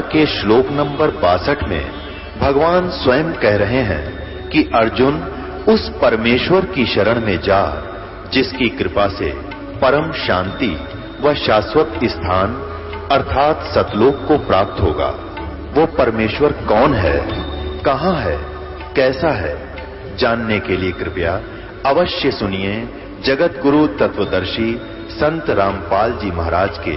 के श्लोक नंबर 62 में भगवान स्वयं कह रहे हैं कि अर्जुन उस परमेश्वर की शरण में जा जिसकी कृपा से परम शांति व शाश्वत स्थान अर्थात सतलोक को प्राप्त होगा। वो परमेश्वर कौन है, कहां है, कैसा है, जानने के लिए कृपया अवश्य सुनिए जगत गुरु तत्वदर्शी संत रामपाल जी महाराज के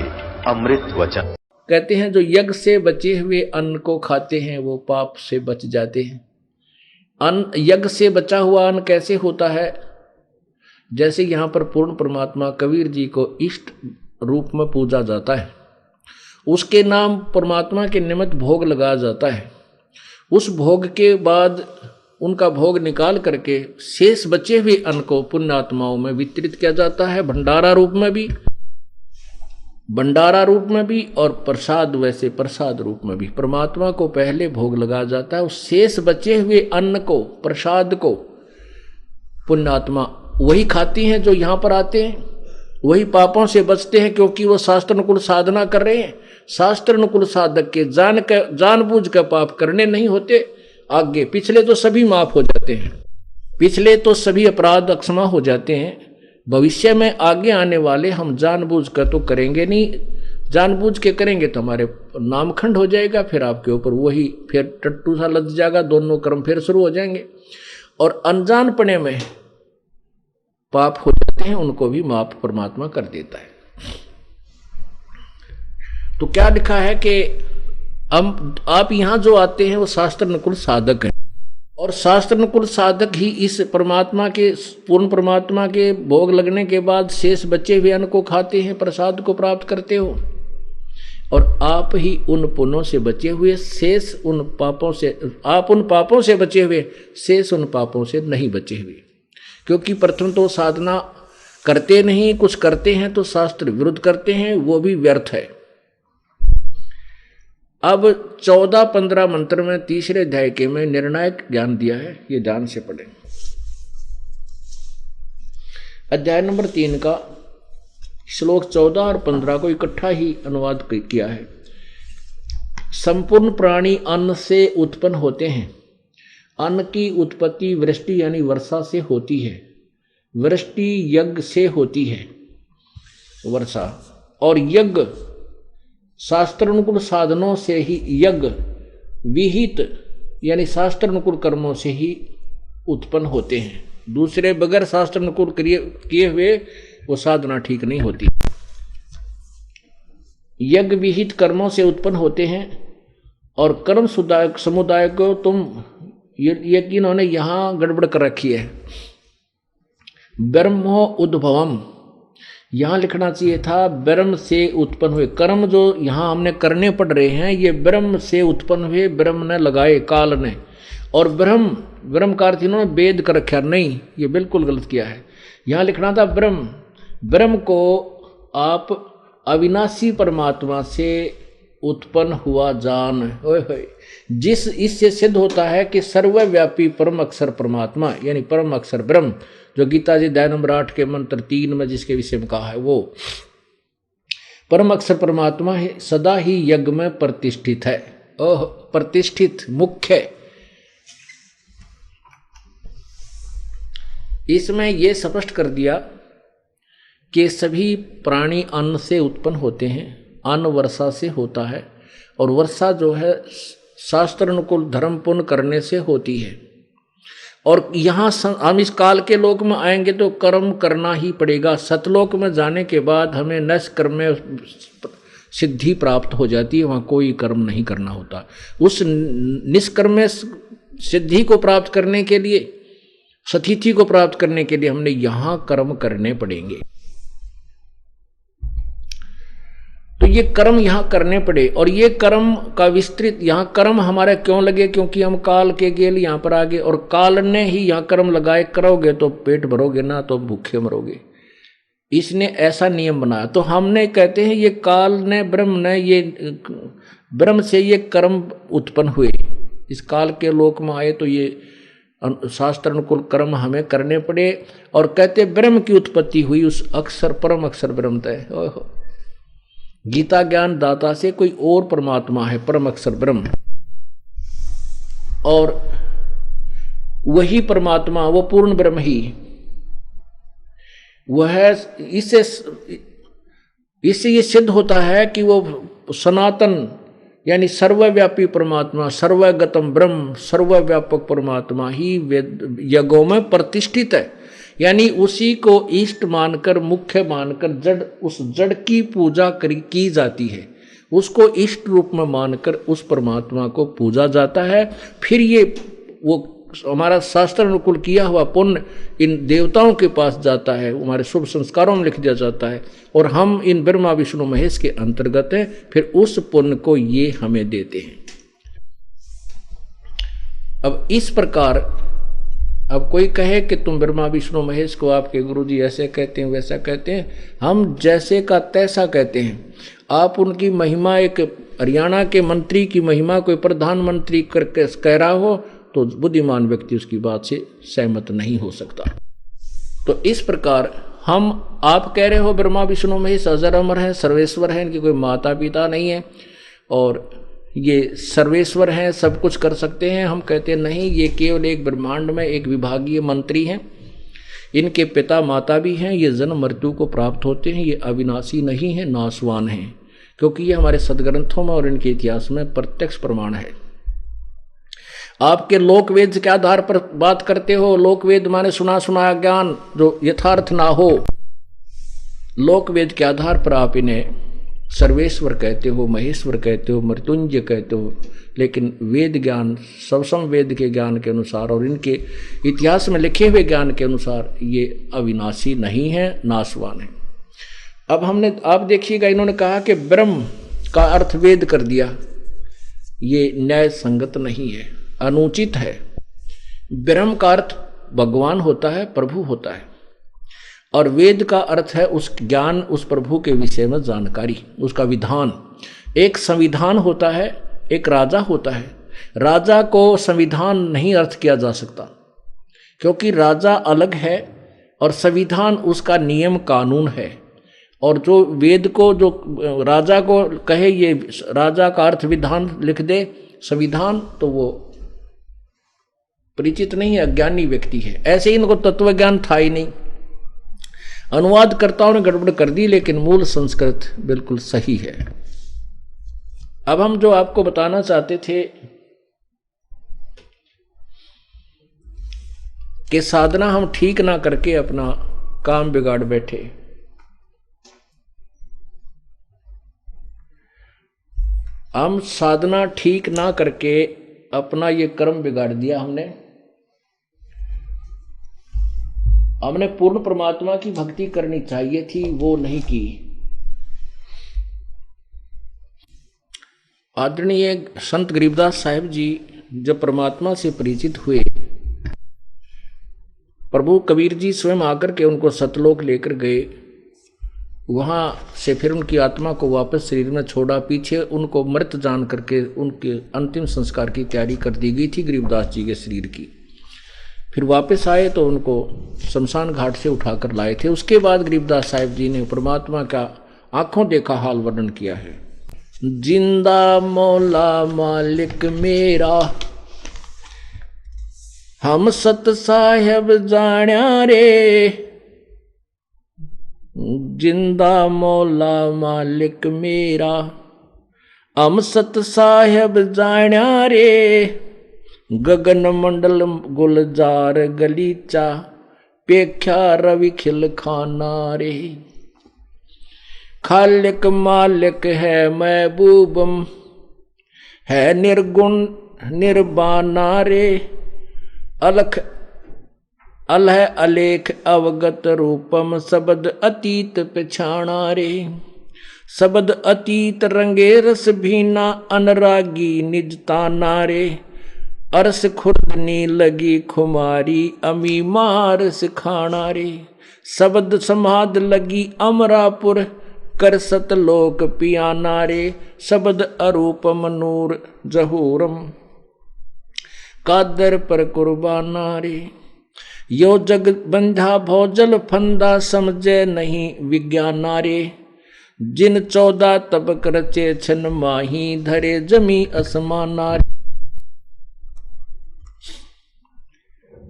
अमृत वचन। कहते हैं जो यज्ञ से बचे हुए अन्न को खाते हैं वो पाप से बच जाते हैं। अन्न, यज्ञ से बचा हुआ अन्न कैसे होता है? जैसे यहां पर पूर्ण परमात्मा कबीर जी को इष्ट रूप में पूजा जाता है, उसके नाम परमात्मा के निमित्त भोग लगाया जाता है। उस भोग के बाद उनका भोग निकाल करके शेष बचे हुए अन्न को पुण्यात्माओं में वितरित किया जाता है, भंडारा रूप में भी और प्रसाद, वैसे प्रसाद रूप में भी। परमात्मा को पहले भोग लगाया जाता है, उस शेष बचे हुए अन्न को, प्रसाद को पुण्यात्मा वही खाती हैं जो यहां पर आते हैं, वही पापों से बचते हैं क्योंकि वो शास्त्रानुकूल साधना कर रहे हैं। शास्त्रानुकूल साधक के जानबूझ कर पाप करने नहीं होते। आगे पिछले तो सभी माफ हो जाते हैं, पिछले तो सभी अपराध अक्षमा हो जाते हैं। भविष्य में आगे आने वाले हम जानबूझ कर तो करेंगे नहीं, जानबूझ के करेंगे तो हमारे नामखंड हो जाएगा, फिर आपके ऊपर वही फिर टट्टू सा लग जाएगा, दोनों कर्म फिर शुरू हो जाएंगे। और अनजानपने में पाप हो जाते हैं, उनको भी माफ परमात्मा कर देता है। तो क्या लिखा है कि आप यहां जो आते हैं वो शास्त्रानुकूल साधक हैं, और शास्त्रानुकूल साधक ही इस परमात्मा के, पूर्ण परमात्मा के भोग लगने के बाद शेष बचे हुए अन्न को खाते हैं, प्रसाद को प्राप्त करते हो। और आप ही उन पुण्यों से बचे हुए, शेष उन पापों से, आप उन पापों से बचे हुए, शेष उन पापों से नहीं बचे हुए। क्योंकि प्रथम तो साधना करते नहीं, कुछ करते हैं तो शास्त्र विरुद्ध करते हैं, वो भी व्यर्थ है। अब 14-15 मंत्र में तीसरे अध्याय के में निर्णायक ज्ञान दिया है, ये ध्यान से पढ़ें। अध्याय नंबर 3 का श्लोक 14 और 15 को इकट्ठा ही अनुवाद किया है। संपूर्ण प्राणी अन्न से उत्पन्न होते हैं। अन्न की उत्पत्ति वृष्टि यानी वर्षा से होती है। वृष्टि यज्ञ से होती है, वर्षा, और यज्ञ शास्त्रानुकूल साधनों से ही, यज्ञ विहित यानी शास्त्रानुकूल कर्मों से ही उत्पन्न होते हैं। दूसरे बगैर शास्त्रानुकूल किए हुए वो साधना ठीक नहीं होती। यज्ञ विहित कर्मों से उत्पन्न होते हैं। और कर्म समुदाय को तुम ये इन्होंने यहां गड़बड़ कर रखी है। ब्रह्मो उद्भवम, यहां लिखना चाहिए था ब्रह्म से उत्पन्न हुए। कर्म जो यहां हमने करने पड़ रहे हैं ये ब्रह्म से उत्पन्न हुए, ब्रह्म ने लगाए, काल ने। और ब्रह्म का अर्थ इन्होंने वेद कर रखा, नहीं, ये बिल्कुल गलत किया है। यहां लिखना था ब्रह्म को आप अविनाशी परमात्मा से उत्पन्न हुआ जान, जिस इससे सिद्ध होता है कि सर्वव्यापी परम अक्षर परमात्मा यानी परम अक्षर ब्रह्म, जो गीता जी अध्याय नंबर 8 के मंत्र 3 में जिसके विषय में कहा है, वो परम अक्षर परमात्मा है, सदा ही यज्ञ में प्रतिष्ठित है। प्रतिष्ठित, मुख्य। इसमें यह स्पष्ट कर दिया कि सभी प्राणी अन्न से उत्पन्न होते हैं। अन्न वर्षा से होता है, और वर्षा जो है शास्त्रानुकूल धर्म पुण्य करने से होती है। और यहाँ हम इस काल के लोक में आएंगे तो कर्म करना ही पड़ेगा। सतलोक में जाने के बाद हमें निष्कर्म में सिद्धि प्राप्त हो जाती है, वहाँ कोई कर्म नहीं करना होता। उस निष्कर्म में सिद्धि को प्राप्त करने के लिए, सतिथि को प्राप्त करने के लिए हमने यहाँ कर्म करने पड़ेंगे। तो ये कर्म यहाँ करने पड़े, और ये कर्म का विस्तृत यहाँ कर्म हमारे क्यों लगे? क्योंकि हम काल के गेल यहाँ पर आ गए, और काल ने ही यहाँ कर्म लगाए। करोगे तो पेट भरोगे, ना तो भूखे मरोगे। इसने ऐसा नियम बनाया। तो हमने कहते हैं ये काल ने, ब्रह्म ने, ये ब्रह्म से ये कर्म उत्पन्न हुए, इस काल के लोक में आए, तो ये शास्त्रानुकूल कर्म हमें करने पड़े। और कहते ब्रह्म की उत्पत्ति हुई उस अक्षर, परम अक्षर ब्रह्म तय। गीता ज्ञान दाता से कोई और परमात्मा है, परम अक्षर ब्रह्म, और वही परमात्मा, वो पूर्ण ब्रह्म ही वह। इससे ये सिद्ध होता है कि वो सनातन यानी सर्वव्यापी परमात्मा, सर्वगतम ब्रह्म, सर्वव्यापक परमात्मा ही वेद यज्ञों में प्रतिष्ठित है। यानी उसी को इष्ट मानकर, मुख्य मानकर जड़, उस जड़ की पूजा की जाती है, उसको इष्ट रूप में मानकर उस परमात्मा को पूजा जाता है। फिर ये वो हमारा शास्त्र अनुकूल किया हुआ पुण्य इन देवताओं के पास जाता है, हमारे शुभ संस्कारों में लिख दिया जाता है, और हम इन ब्रह्मा विष्णु महेश के अंतर्गत हैं। फिर उस पुण्य को ये हमें देते हैं। अब इस प्रकार, अब कोई कहे कि तुम ब्रह्मा विष्णु महेश को आपके गुरुजी ऐसे कहते हैं, वैसा कहते हैं, हम जैसे का तैसा कहते हैं। आप उनकी महिमा, एक हरियाणा के मंत्री की महिमा कोई प्रधानमंत्री करके कह रहा हो तो बुद्धिमान व्यक्ति उसकी बात से सहमत नहीं हो सकता। तो इस प्रकार हम, आप कह रहे हो ब्रह्मा विष्णु महेश अजर अमर है, सर्वेश्वर है, इनके कोई माता पिता नहीं है और ये सर्वेश्वर हैं, सब कुछ कर सकते हैं। हम कहते हैं नहीं, ये केवल एक ब्रह्मांड में एक विभागीय मंत्री हैं, इनके पिता माता भी हैं, ये जन्म मृत्यु को प्राप्त होते हैं, ये अविनाशी नहीं है, नाशवान हैं, क्योंकि ये हमारे सदग्रंथों में और इनके इतिहास में प्रत्यक्ष प्रमाण है। आपके लोक वेद के आधार पर बात करते हो, लोक वेद माने सुना सुनाया ज्ञान जो यथार्थ ना हो। लोक वेद के आधार पर आप इन्हें सर्वेश्वर कहते हो, महेश्वर कहते हो, मृत्युंजय कहते हो, लेकिन वेद ज्ञान, सबसम वेद के ज्ञान के अनुसार और इनके इतिहास में लिखे हुए ज्ञान के अनुसार ये अविनाशी नहीं है, नाशवान है। अब आप देखिएगा, इन्होंने कहा कि ब्रह्म का अर्थ वेद कर दिया, ये न्याय संगत नहीं है, अनुचित है। ब्रह्म का अर्थ भगवान होता है, प्रभु होता है, और वेद का अर्थ है उस ज्ञान, उस प्रभु के विषय में जानकारी, उसका विधान। एक संविधान होता है, एक राजा होता है। राजा को संविधान नहीं अर्थ किया जा सकता, क्योंकि राजा अलग है और संविधान उसका नियम कानून है। और जो वेद को, जो राजा को कहे ये राजा का अर्थ विधान लिख दे, संविधान, तो वो परिचित नहीं है, अज्ञानी व्यक्ति है। ऐसे ही इनको तत्व ज्ञान था ही नहीं। अनुवादकर्ताओं ने गड़बड़ कर दी, लेकिन मूल संस्कृत बिल्कुल सही है। अब हम जो आपको बताना चाहते थे कि साधना हम ठीक ना करके अपना काम बिगाड़ बैठे। हम साधना ठीक ना करके अपना ये कर्म बिगाड़ दिया हमने पूर्ण परमात्मा की भक्ति करनी चाहिए थी, वो नहीं की। आदरणीय संत गरीबदास साहिब जी जब परमात्मा से परिचित हुए, प्रभु कबीर जी स्वयं आकर के उनको सतलोक लेकर गए। वहां से फिर उनकी आत्मा को वापस शरीर में छोड़ा। पीछे उनको मृत जान करके उनके अंतिम संस्कार की तैयारी कर दी गई थी गरीबदास जी के शरीर की। फिर वापस आए तो उनको शमशान घाट से उठाकर लाए थे। उसके बाद गरीबदास साहिब जी ने परमात्मा का आंखों देखा हाल वर्णन किया है। जिंदा मौला मालिक मेरा, हम सत साहेब जाण्या रे। जिंदा मौला मालिक मेरा, हम सत साहेब जाण्या रे। गगन मंडल गुलजार गलीचा, पेख्या रवि खिल खाना रे। खालिक मालिक है महबूबम, है निर्गुण निर्बाना रे। अलख अलह अलेख अवगत रूपम, शब्द अतीत पछाणा रे। शब्द अतीत रंगे रस भीना, अनुरागी निज ताना रे। अरस खुर्दनी लगी खुमारी, अमी मार सिखाना रे। शब्द समाध लगी अमरापुर, कर सतलोक पियाना रे। शब्द अरूपम नूर जहूरम, कादर पर कुर्बाना रे। यो जग बंधा भोजल फंदा, समझे नहीं विज्ञाना रे। जिन 14 तब रचे छन माही धरे जमी असमाना।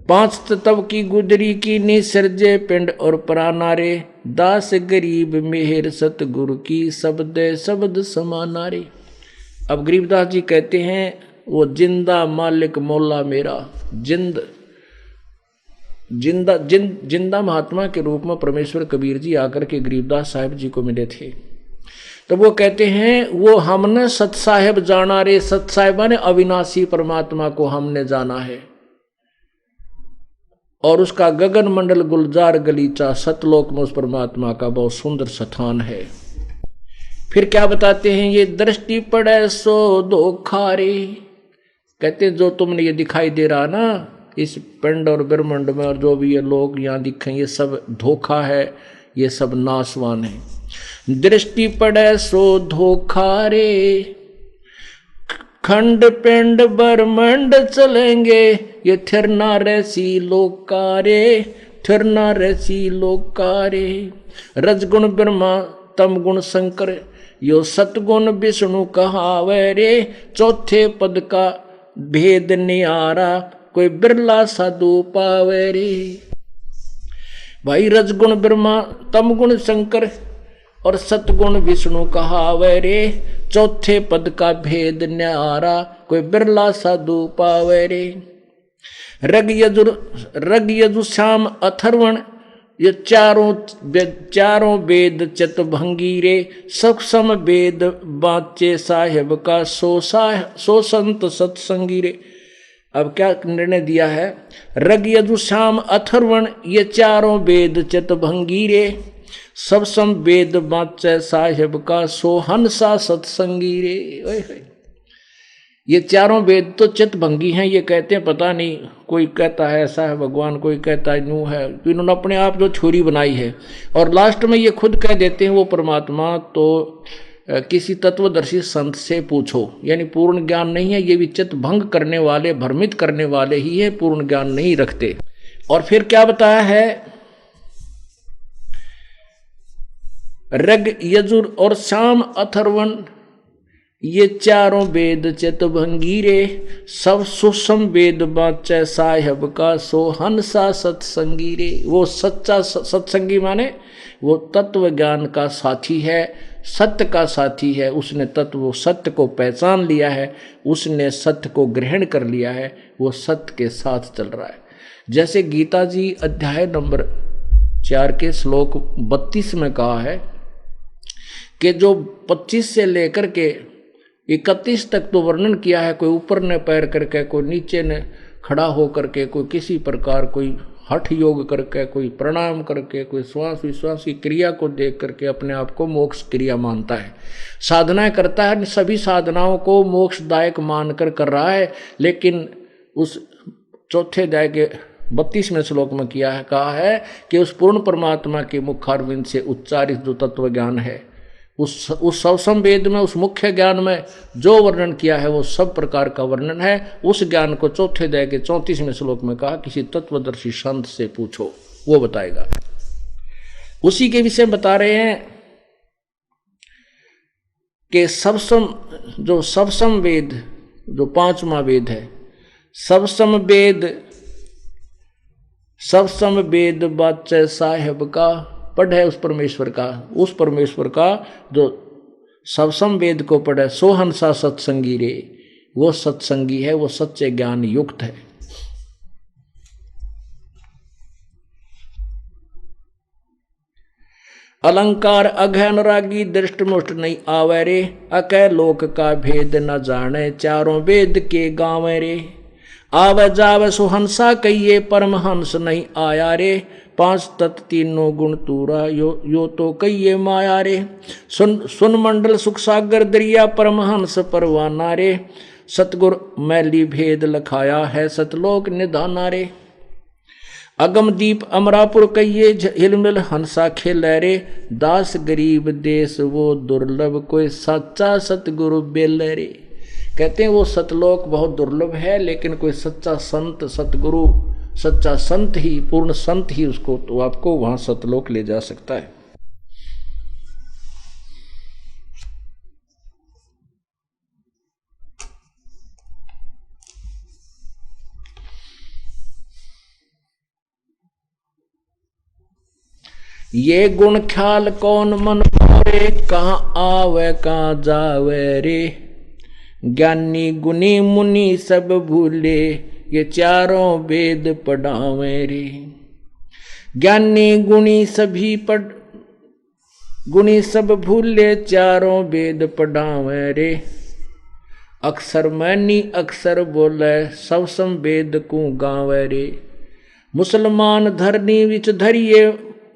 5 तब की गुदरी की निसर्जे पिंड और प्राणा रे। दास गरीब मेहर सतगुरु की शब्द शब्द समाना रे। अब गरीबदास जी कहते हैं वो जिंदा मालिक मौला मेरा, जिंदा महात्मा के रूप में परमेश्वर कबीर जी आकर के गरीबदास साहिब जी को मिले थे। तो वो कहते हैं वो हमने सत साहेब जाना रे। सत साहिबा ने अविनाशी परमात्मा को हमने जाना है और उसका गगन मंडल गुलजार गलीचा सतलोक में उस परमात्मा का बहुत सुंदर स्थान है। फिर क्या बताते हैं, ये दृष्टि पड़े सो धोखा रे। कहते हैं जो तुमने ये दिखाई दे रहा ना इस पिंड और ब्रह्मांड में और जो भी ये लोग यहाँ दिखे ये सब धोखा है, ये सब नाशवान है। दृष्टि पड़े सो धोखा रे। खंड पिंड ब्रह्मांड चलेंगे ये थिरना रसी लोकारे, थिरना रसी लोकारे। रजगुण ब्रह्मा तम गुण शंकर यो सतगुण विष्णु कहावे रे। चौथे पद का भेद नियारा कोई बिरला साधु पावे रे। भाई रजगुण ब्रह्मा तम गुण शंकर और सतगुण विष्णु कहावे रे। चौथे पद का भेद न्यारा कोई बिरला साधु पावे रे। रग यजु श्याम अथर्वण ये चारों वेद चित भंगी रे। सक्षम वेद बाचे साहेब का सो संत सत्संगी रे। अब क्या निर्णय दिया है, रग यजु श्याम अथर्वण ये चारों वेद चित भंगी रे। सब सम वेद बाचे साहेब का सो हंसा सत्संगी रे। ये चारों वेद तो चित भंगी हैं, ये कहते हैं पता नहीं, कोई कहता है ऐसा है भगवान, कोई कहता है यूं है, तो इन्होंने अपने आप जो छोरी बनाई है। और लास्ट में ये खुद कह देते हैं वो परमात्मा तो किसी तत्वदर्शी संत से पूछो, यानी पूर्ण ज्ञान नहीं है, ये भी चित भंग करने वाले भ्रमित करने वाले ही है, पूर्ण ज्ञान नहीं रखते। और फिर क्या बताया है, रग यजुर और श्याम अथर्वण ये चारों वेद चित भंगी रे। सब सुषम वेद बाचे साहेब का सो हंसा सत्संगी रे। वो सच्चा सत्संगी माने वो तत्व ज्ञान का साथी है, सत्य का साथी है। उसने तत्व सत्य को पहचान लिया है, उसने सत्य को ग्रहण कर लिया है, वो सत्य के साथ चल रहा है। जैसे गीता जी अध्याय नंबर 4 के श्लोक 32 में कहा है कि जो 25 से लेकर के 31 तक तो वर्णन किया है, कोई ऊपर ने पैर करके, कोई नीचे ने खड़ा हो करके, कोई किसी प्रकार कोई हठ योग करके, कोई प्रणाम करके, कोई श्वास विश्वास की क्रिया को देख करके अपने आप को मोक्ष क्रिया मानता है, साधनाएं करता है, सभी साधनाओं को मोक्षदायक मानकर कर रहा है। लेकिन उस चौथे अध्याय के 32वें श्लोक में कहा है कि उस पूर्ण परमात्मा के मुखारविंद से उच्चारित जो तत्व ज्ञान है, उस सवसम वेद में, उस मुख्य ज्ञान में जो वर्णन किया है वो सब प्रकार का वर्णन है। उस ज्ञान को चौथे अध्याय के 34वें श्लोक में कहा किसी तत्वदर्शी संत से पूछो, वो बताएगा। उसी के विषय बता रहे हैं कि सबसम वेद जो 5वां वेद है, सबसम वेद बाचे साहेब का पढ़े उस परमेश्वर का जो सबसम वेद को पढ़े सो हंसा सत्संगी रे। वो सत्संगी है, वो सच्चे ज्ञान युक्त है। अलंकार अघन रागी दृष्ट मुष्ट नहीं आवे रे। अकय लोक का भेद न जाने चारों वेद के गावे रे। आवे जावे सुहंसा कहिए परमहंस नहीं आया रे। 5 तत् तीनों गुण तूरा यो तो कहिए माया रे। सुन मंडल सुख सागर दरिया परमहंस परवाना रे। सतगुर मैली भेद लखाया है सतलोक निधाना रे। अगम दीप अमरापुर कहिए हिलमिल हंसा खेलै रे। दास गरीब देश वो दुर्लभ कोई सच्चा सतगुरु बेल रे। कहते हैं वो सतलोक बहुत दुर्लभ है, लेकिन कोई सच्चा संत सतगुरु सच्चा संत ही पूर्ण संत ही उसको तो आपको वहां सतलोक ले जा सकता है। ये गुण ख्याल कौन मन पावे, कहाँ आवे कहाँ जावे रे। ज्ञानी गुनी मुनि सब भूले, ये चारों वेद पढ़ावे रे। ज्ञानी गुणी सभी गुणी सब भूले, चारों वेद पढ़ावे रे। अक्षर मैनी अक्षर बोले, सब सम वेद को गावे रे। मुसलमान धरनी विच धरिए,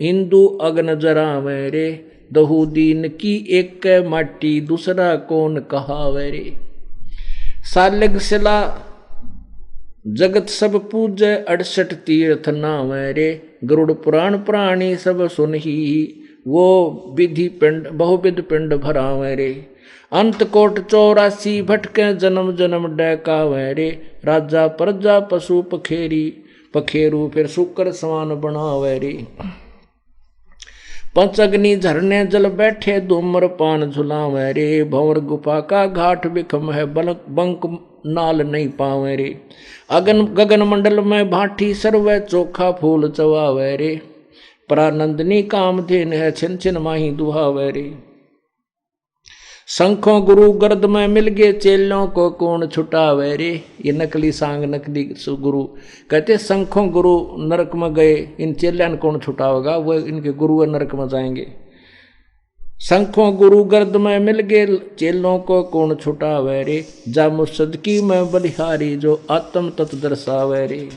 हिंदू अग्न जरावे रे। दहु दीन की एक माटी, दूसरा कौन कहावे रे। सालग सिला जगत सब पूजे, 68 तीर्थ नावे रे। गरुड़ पुराण प्राणी सब सुनही, वो विधि पिंड बहुविध पिंड भरावे रे। अंत कोट 84 भटके, जन्म जन्म डैकावे रे। राजा प्रजा पशु पखेरी, पखेरु फिर शुक्र समान बनावे रे। पंच अग्नि झरने जल बैठे, धूम्र पान झुलावे रे। भंवर गुफा का घाट बिखम है, बंक नाल नहीं पावे रे। गगन मंडल में भाटी, सर्व चोखा फूल चवावे रे। परानंदनी कामधेन है, छिन छिन माही दुहावे रे। शंखों गुरु गर्द में मिल गए, चेलों को कौन छुटावे रे। ये नकली सांग नकली गुरु कहते, शंखों गुरु नरक में गए, इन चेल्यान कौन छुटावेगा, वो इनके गुरु नरक में जाएंगे। शंखों गुरु गर्द में मिल गए, चेलों को कौन छुटावे रे। जा मुर्शद की मैं बलिहारी, जो आत्म तत्व दर्शावे रे।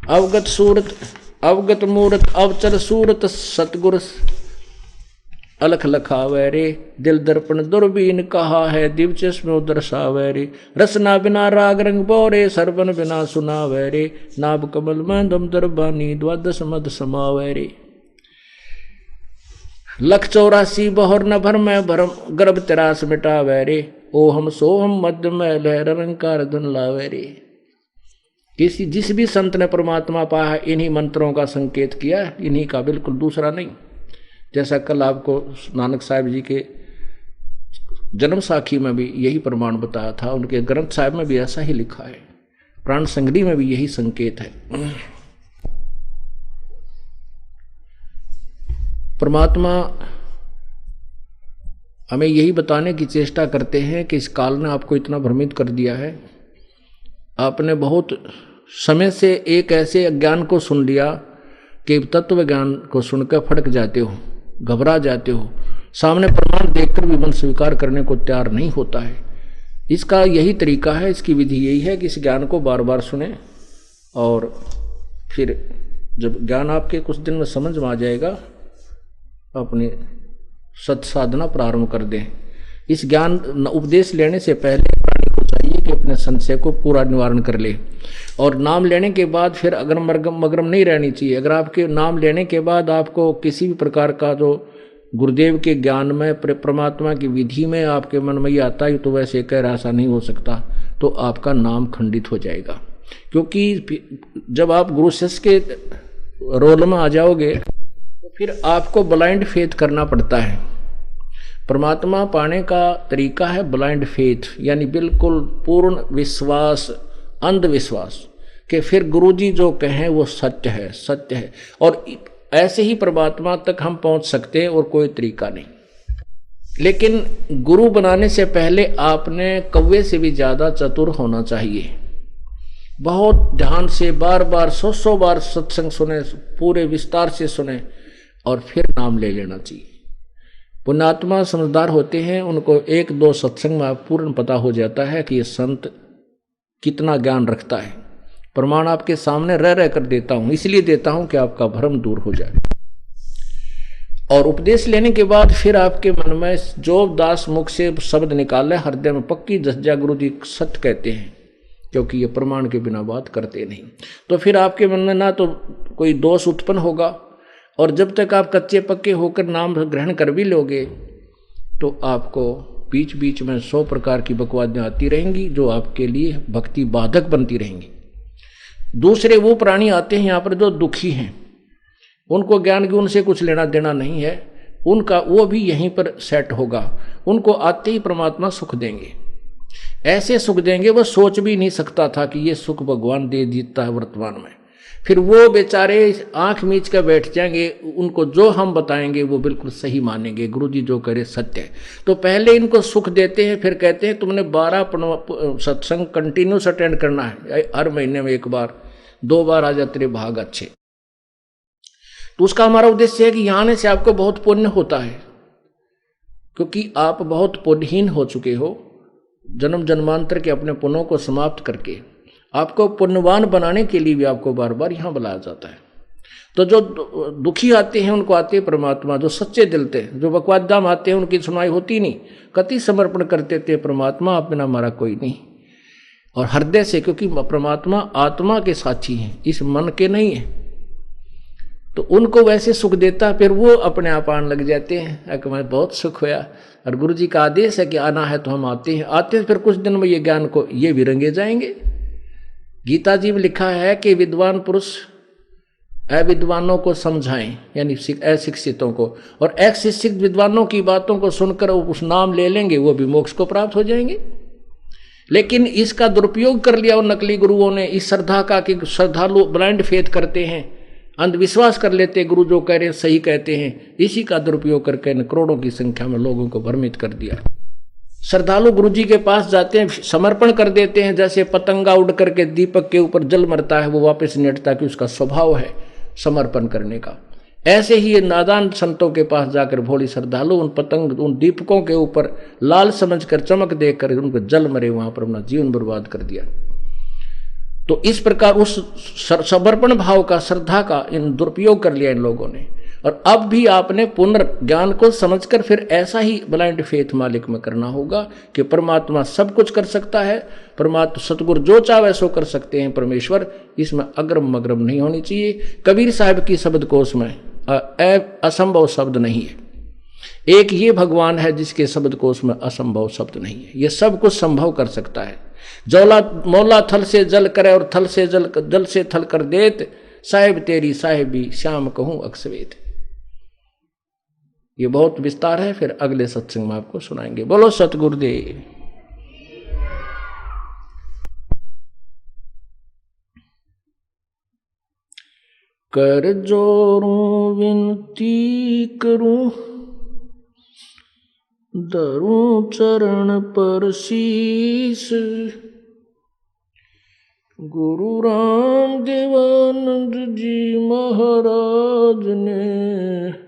अवगत सूरत अवगत मूरत, अवचल सूरत, सतगुर अलख लखावे रे। दिल दर्पण दुर्बीन कहा है, दिव चश्मे दर्शावे रे। रसना बिना राग रंग बोरे, सरबन बिना सुनावे रे। नाभ कमल में दम दरबानी, द्वादश मद समावे रे। 184 बहुर न भर में भरम, गर्भ 83 मिटावे रे। ओहम सोहम मध्य में लहर रंकार धुन लावे रे। किसी जिस भी संत ने परमात्मा पाया, इन्हीं मंत्रों का संकेत किया, इन्हीं का, बिल्कुल दूसरा नहीं। जैसा कल आपको नानक साहब जी के जन्म साखी में भी यही प्रमाण बताया था, उनके ग्रंथ साहब में भी ऐसा ही लिखा है, प्राण संगरी में भी यही संकेत है। परमात्मा हमें यही बताने की चेष्टा करते हैं कि इस काल ने आपको इतना भ्रमित कर दिया है, आपने बहुत समय से एक ऐसे अज्ञान को सुन लिया कि तत्व ज्ञान को सुनकर फटक जाते हो, घबरा जाते हो, सामने प्रमाण देखकर भी मन स्वीकार करने को तैयार नहीं होता है। इसका यही तरीका है, इसकी विधि यही है कि इस ज्ञान को बार बार सुने और फिर जब ज्ञान आपके कुछ दिन में समझ में आ जाएगा, अपनी सत साधना प्रारंभ कर दें। इस ज्ञान उपदेश लेने से पहले प्राणी को चाहिए कि अपने संशय को पूरा निवारण कर ले, और नाम लेने के बाद फिर अगर मगरम नहीं रहनी चाहिए। अगर आपके नाम लेने के बाद आपको किसी भी प्रकार का जो गुरुदेव के ज्ञान में, परमात्मा की विधि में आपके मन में ये आता है तो वैसे कह ऐसा नहीं हो सकता, तो आपका नाम खंडित हो जाएगा। क्योंकि जब आप गुरु शिष्य के रोल में आ जाओगे तो फिर आपको ब्लाइंड फेथ करना पड़ता है। परमात्मा पाने का तरीका है ब्लाइंड फेथ, यानी बिल्कुल पूर्ण विश्वास, अंधविश्वास कि फिर गुरुजी जो कहें वो सत्य है, सत्य है। और ऐसे ही परमात्मा तक हम पहुंच सकते हैं और कोई तरीका नहीं। लेकिन गुरु बनाने से पहले आपने कौवे से भी ज्यादा चतुर होना चाहिए। बहुत ध्यान से बार बार 100 बार सत्संग सुने, पूरे विस्तार से सुने और फिर नाम ले लेना चाहिए। पुण्यात्मा समझदार होते हैं, उनको 1-2 सत्संग में पूर्ण पता हो जाता है कि ये संत कितना ज्ञान रखता है। प्रमाण आपके सामने रह रह कर देता हूं, इसलिए देता हूं कि आपका भ्रम दूर हो जाए। और उपदेश लेने के बाद फिर आपके मन में जो दास मुख से शब्द निकाले, हृदय में पक्की जज्जा गुरु जी सत्य कहते हैं, क्योंकि ये प्रमाण के बिना बात करते नहीं। तो फिर आपके मन में ना तो कोई दोष उत्पन्न होगा, और जब तक आप कच्चे पक्के होकर नाम ग्रहण कर भी लोगे तो आपको बीच बीच में 100 प्रकार की बकवादियाँ आती रहेंगी जो आपके लिए भक्ति बाधक बनती रहेंगी। दूसरे वो प्राणी आते हैं यहाँ पर जो दुखी हैं, उनको ज्ञान की उनसे कुछ लेना देना नहीं है, उनका वो भी यहीं पर सेट होगा। उनको आते ही परमात्मा सुख देंगे, ऐसे सुख देंगे वो सोच भी नहीं सकता था कि ये सुख भगवान दे देता है वर्तमान में। फिर वो बेचारे आंख मीच कर बैठ जाएंगे, उनको जो हम बताएंगे वो बिल्कुल सही मानेंगे, गुरुजी जो करे सत्य है। तो पहले इनको सुख देते हैं, फिर कहते हैं तुमने 12 सत्संग कंटिन्यूस अटेंड करना है, हर महीने में 1 बार 2 बार आ जा तेरे भाग अच्छे। तो उसका हमारा उद्देश्य है कि यहाँ आने से आपको बहुत पुण्य होता है, क्योंकि आप बहुत पुण्यहीन हो चुके हो। जन्म जन्मांतर के अपने पुण्यों को समाप्त करके आपको पुण्यवान बनाने के लिए भी आपको बार बार यहाँ बुलाया जाता है। तो जो दुखी आते हैं उनको आते हैं परमात्मा, जो सच्चे दिल थे, जो बकवादाम आते हैं उनकी सुनाई होती नहीं, कति समर्पण करते थे परमात्मा आप बिना हमारा कोई नहीं, और हृदय से, क्योंकि परमात्मा आत्मा के साक्षी हैं, इस मन के नहीं है। तो उनको वैसे सुख देता, फिर वो अपने आप आने लग जाते हैं कि मैं बहुत सुख होया, और गुरु जी का आदेश है कि आना है तो हम आते हैं। आते फिर कुछ दिन में ये ज्ञान को ये भी रंगे जाएंगे। गीता जी में लिखा है कि विद्वान पुरुष अविद्वानों को समझाएं, यानी अशिक्षितों को, और अशिक्षित विद्वानों की बातों को सुनकर उस नाम ले लेंगे, वो भी मोक्ष को प्राप्त हो जाएंगे। लेकिन इसका दुरुपयोग कर लिया उन नकली गुरुओं ने, इस श्रद्धा का कि श्रद्धालु ब्लाइंड फेथ करते हैं, अंधविश्वास कर लेते, गुरु जो कह रहे हैं सही कहते हैं, इसी का दुरुपयोग करके करोड़ों की संख्या में लोगों को भ्रमित कर दिया। श्रद्धालु गुरु जी के पास जाते हैं, समर्पण कर देते हैं, जैसे पतंगा उड़ करके दीपक के ऊपर जल मरता है, वो वापस नहीं हटता, कि उसका स्वभाव है समर्पण करने का। ऐसे ही नादान संतों के पास जाकर भोली श्रद्धालु उन दीपकों के ऊपर लाल समझकर चमक देखकर उनको जल मरे, वहां पर अपना जीवन बर्बाद कर दिया। तो इस प्रकार उस समर्पण भाव का, श्रद्धा का इन दुरुपयोग कर लिया इन लोगों ने। और अब भी आपने पुनर्ज्ञान को समझकर फिर ऐसा ही ब्लाइंड फेथ मालिक में करना होगा कि परमात्मा सब कुछ कर सकता है, परमात्मा सतगुरु जो चाहे सो कर सकते हैं परमेश्वर, इसमें अग्रम मग्रम नहीं होनी चाहिए। कबीर साहब की शब्द कोश में असंभव शब्द नहीं है, एक ये भगवान है जिसके शब्द कोश में असंभव शब्द नहीं है, ये सब कुछ संभव कर सकता है। मौला थल से जल करे और थल से जल से थल कर देत, साहिब तेरी साहिबी श्याम कहूं अक्सवेत। ये बहुत विस्तार है, फिर अगले सत्संग में आपको सुनाएंगे। बोलो सतगुरुदेव। कर जोरूं विनती करूं, धरूं चरण पर शीस, गुरु राम देवानंद जी महाराज ने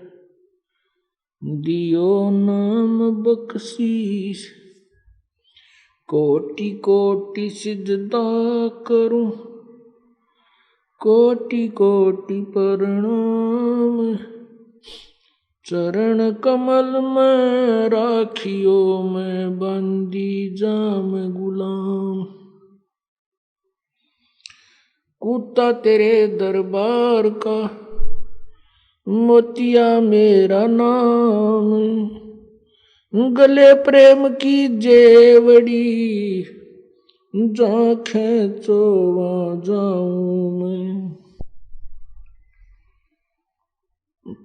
दियो नाम बख्शीश। कोटि कोटि सिजदा करूं, कोटि कोटि प्रणाम, चरण कमल में राखियो मैं बंदी जाम गुलाम। कूता तेरे दरबार का मोतिया मेरा नाम, गले प्रेम की जेवड़ी जा खेचो वहाँ जाऊं मैं।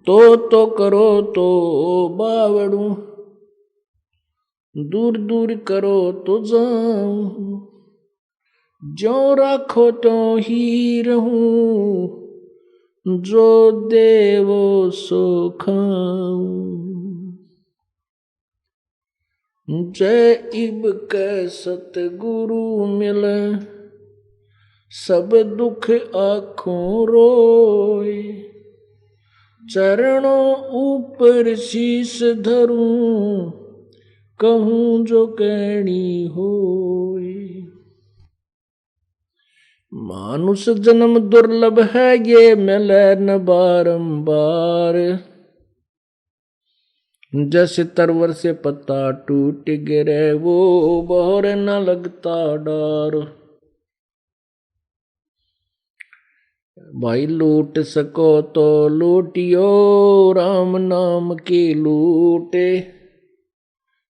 तो करो तो बावड़ू, दूर दूर करो तो जाऊं, जो राखो तो ही रहूं, जो देवो सो खाऊं। जय इब के सतगुरु मिले, सब दुख आँखों रोए, चरणों ऊपर शीश धरूं, कहूं जो कहनी होए। मानुष जन्म दुर्लभ है ये मिले न बारंबार, जैसे तरवर से पत्ता टूट गिरे वो बहर न लगता डार। भाई लूट सको तो लूटियो, राम नाम की लूटे,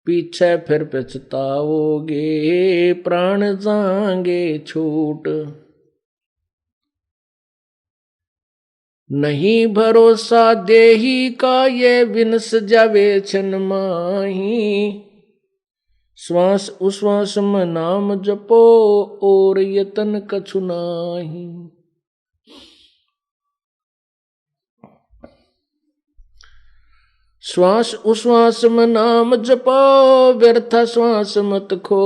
पीछे फिर पछताओगे प्राण जाएंगे छूट। नहीं भरोसा देही का ये विनस जावे छन माही, श्वास उश्वास में नाम जपो और यतन कछु नाही। श्वास उश्वास में नाम जपो, व्यर्थ श्वास मत खो,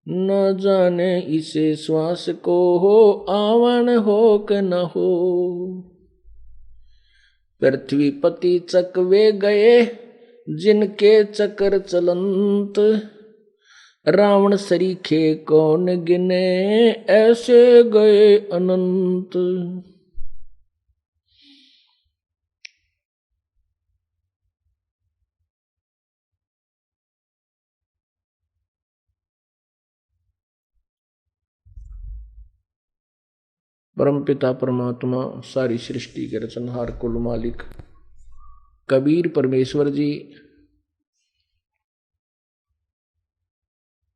न जाने इसे श्वास को हो, आवन हो के न हो। पृथ्वी पति चकवे गए, जिनके चक्र चलंत, रावण सरीखे कौन गिने, ऐसे गए अनंत। परमपिता परमात्मा, सारी सृष्टि के रचनहार, कुल मालिक कबीर परमेश्वर जी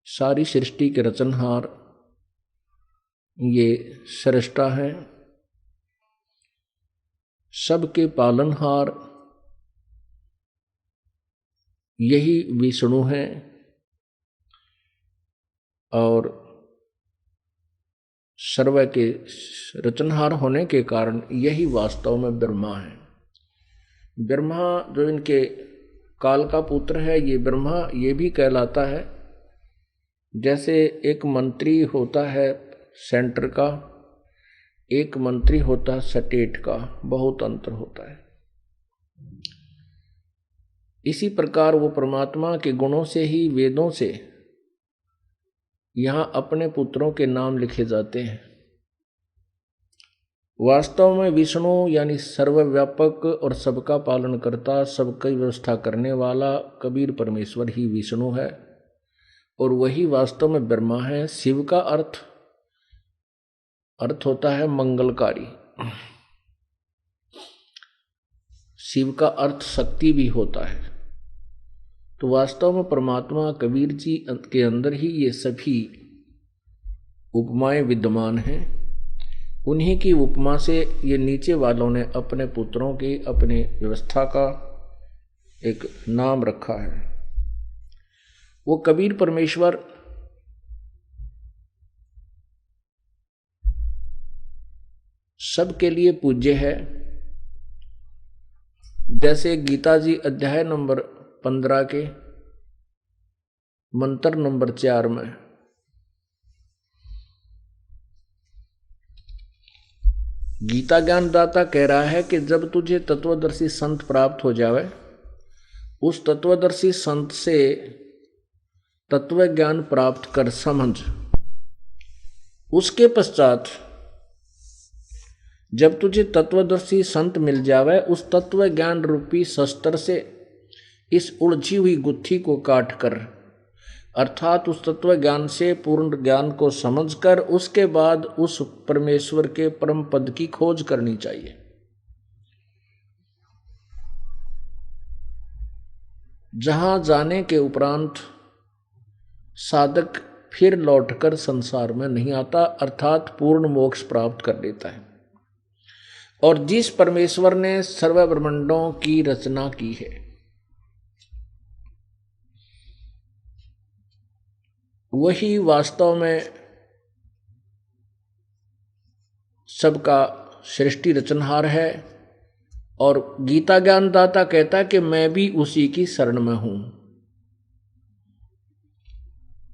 सारी सृष्टि के रचनहार, ये सृष्टा है, सबके पालनहार यही विष्णु है, और सर्व के रचनहार होने के कारण यही वास्तव में ब्रह्मा है। ब्रह्मा जो इनके काल का पुत्र है, ये ब्रह्मा ये भी कहलाता है। जैसे एक मंत्री होता है सेंटर का, एक मंत्री होता है स्टेट का, बहुत अंतर होता है। इसी प्रकार वो परमात्मा के गुणों से ही वेदों से यहाँ अपने पुत्रों के नाम लिखे जाते हैं। वास्तव में विष्णु यानी सर्वव्यापक और सबका पालन करता, सबकी व्यवस्था करने वाला कबीर परमेश्वर ही विष्णु है, और वही वास्तव में ब्रह्मा है। शिव का अर्थ होता है मंगलकारी, शिव का अर्थ शक्ति भी होता है। तो वास्तव में परमात्मा कबीर जी के अंदर ही ये सभी उपमाएं विद्यमान हैं। उन्हीं की उपमा से ये नीचे वालों ने अपने पुत्रों की अपनी व्यवस्था का एक नाम रखा है। वो कबीर परमेश्वर सबके लिए पूज्य है। जैसे गीता जी अध्याय नंबर 15 के मंत्र नंबर 4 में गीता ज्ञानदाता कह रहा है कि जब तुझे तत्वदर्शी संत प्राप्त हो जावे, उस तत्वदर्शी संत से तत्व ज्ञान प्राप्त कर समझ। उसके पश्चात जब तुझे तत्वदर्शी संत मिल जावे, उस तत्व ज्ञान रूपी शस्त्र से इस उलझी हुई गुत्थी को काट कर, अर्थात उस तत्व ज्ञान से पूर्ण ज्ञान को समझकर उसके बाद उस परमेश्वर के परम पद की खोज करनी चाहिए। जहां जाने के उपरांत साधक फिर लौटकर संसार में नहीं आता, अर्थात पूर्ण मोक्ष प्राप्त कर लेता है। और जिस परमेश्वर ने सर्व ब्रह्मांडों की रचना की है, वही वास्तव में सबका सृष्टि रचनहार है। और गीता ज्ञानदाता कहता है कि मैं भी उसी की शरण में हूं।